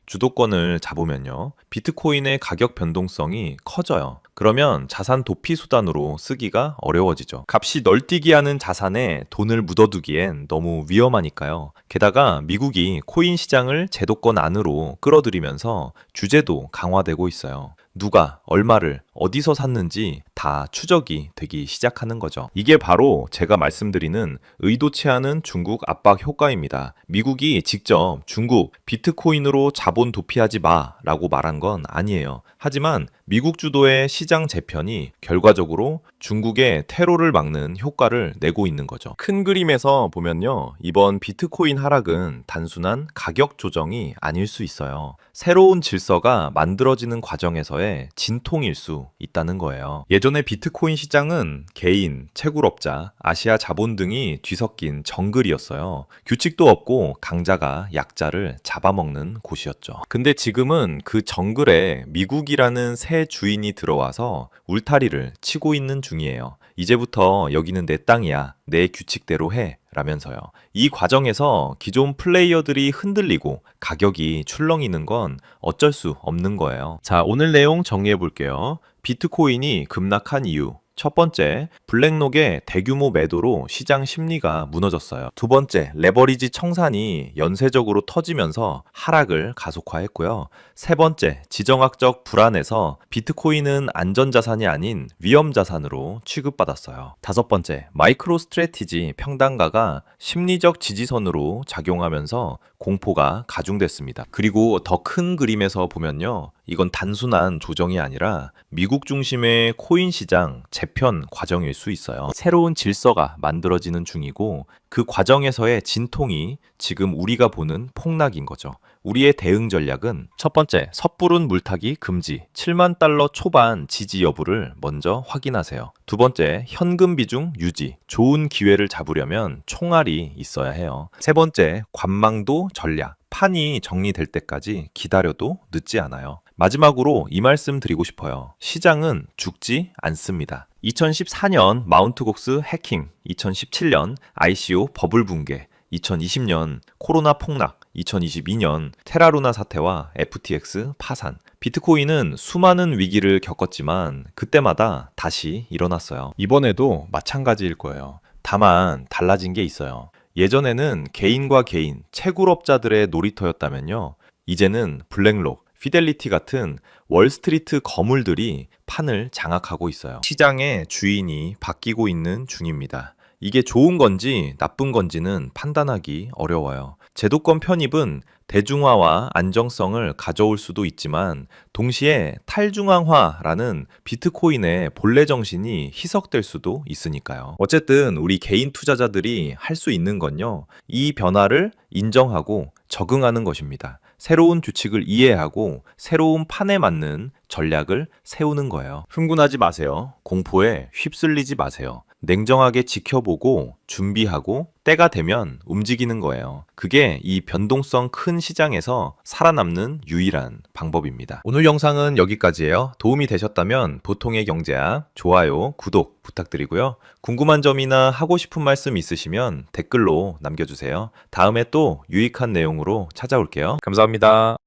Speaker 1: 주도권을 잡으면요. 비트코인의 가격 변동성이 커져요. 그러면 자산 도피 수단으로 쓰기가 어려워지죠. 값이 널뛰기 하는 자산에 돈을 묻어두기엔 너무 위험하니까요. 게다가 미국이 코인 시장을 제도권 안으로 끌어들이면서 규제도 강화되고 있어요. 누가 얼마를 어디서 샀는지 다 추적이 되기 시작하는 거죠. 이게 바로 제가 말씀드리는 의도치 않은 중국 압박 효과입니다. 미국이 직접 중국 비트코인으로 자본 도피하지 마라고 말한 건 아니에요. 하지만 미국 주도의 시장 재편이 결과적으로 중국의 테러를 막는 효과를 내고 있는 거죠. 큰 그림에서 보면요. 이번 비트코인 하락은 단순한 가격 조정이 아닐 수 있어요. 새로운 질서가 만들어지는 과정에서의 진통일 수 있다는 거예요. 예전에 비트코인 시장은 개인, 채굴업자, 아시아 자본 등이 뒤섞인 정글이었어요. 규칙도 없고 강자가 약자를 잡아먹는 곳이었죠. 근데 지금은 그 정글에 미국이라는 새 주인이 들어와서 울타리를 치고 있는 중이에요. 이제부터 여기는 내 땅이야. 내 규칙대로 해. 라면서요. 이 과정에서 기존 플레이어들이 흔들리고 가격이 출렁이는 건 어쩔 수 없는 거예요. 자, 오늘 내용 정리해 볼게요. 비트코인이 급락한 이유. 첫 번째, 블랙록의 대규모 매도로 시장 심리가 무너졌어요. 두 번째, 레버리지 청산이 연쇄적으로 터지면서 하락을 가속화했고요. 세 번째, 지정학적 불안에서 비트코인은 안전자산이 아닌 위험자산으로 취급받았어요. 다섯 번째, 마이크로 스트래티지 평단가가 심리적 지지선으로 작용하면서 공포가 가중됐습니다. 그리고 더 큰 그림에서 보면요. 이건 단순한 조정이 아니라 미국 중심의 코인 시장 재편 과정일 수 있어요. 새로운 질서가 만들어지는 중이고 그 과정에서의 진통이 지금 우리가 보는 폭락인 거죠. 우리의 대응 전략은 첫 번째, 섣부른 물타기 금지, 7만 달러 초반 지지 여부를 먼저 확인하세요. 두 번째, 현금 비중 유지, 좋은 기회를 잡으려면 총알이 있어야 해요. 세 번째, 관망도 전략, 판이 정리될 때까지 기다려도 늦지 않아요. 마지막으로 이 말씀 드리고 싶어요. 시장은 죽지 않습니다. 2014년 마운트곡스 해킹, 2017년 ICO 버블 붕괴, 2020년 코로나 폭락, 2022년 테라루나 사태와 FTX 파산. 비트코인은 수많은 위기를 겪었지만 그때마다 다시 일어났어요. 이번에도 마찬가지일 거예요. 다만 달라진 게 있어요. 예전에는 개인과 개인, 채굴업자들의 놀이터였다면요. 이제는 블랙록, 피델리티 같은 월스트리트 거물들이 판을 장악하고 있어요. 시장의 주인이 바뀌고 있는 중입니다. 이게 좋은 건지 나쁜 건지는 판단하기 어려워요. 제도권 편입은 대중화와 안정성을 가져올 수도 있지만 동시에 탈중앙화라는 비트코인의 본래 정신이 희석될 수도 있으니까요. 어쨌든 우리 개인 투자자들이 할 수 있는 건요. 이 변화를 인정하고 적응하는 것입니다. 새로운 규칙을 이해하고 새로운 판에 맞는 전략을 세우는 거예요. 흥분하지 마세요. 공포에 휩쓸리지 마세요. 냉정하게 지켜보고 준비하고 때가 되면 움직이는 거예요. 그게 이 변동성 큰 시장에서 살아남는 유일한 방법입니다. 오늘 영상은 여기까지예요. 도움이 되셨다면 보통의 경제학, 좋아요, 구독 부탁드리고요. 궁금한 점이나 하고 싶은 말씀 있으시면 댓글로 남겨주세요. 다음에 또 유익한 내용으로 찾아올게요. 감사합니다.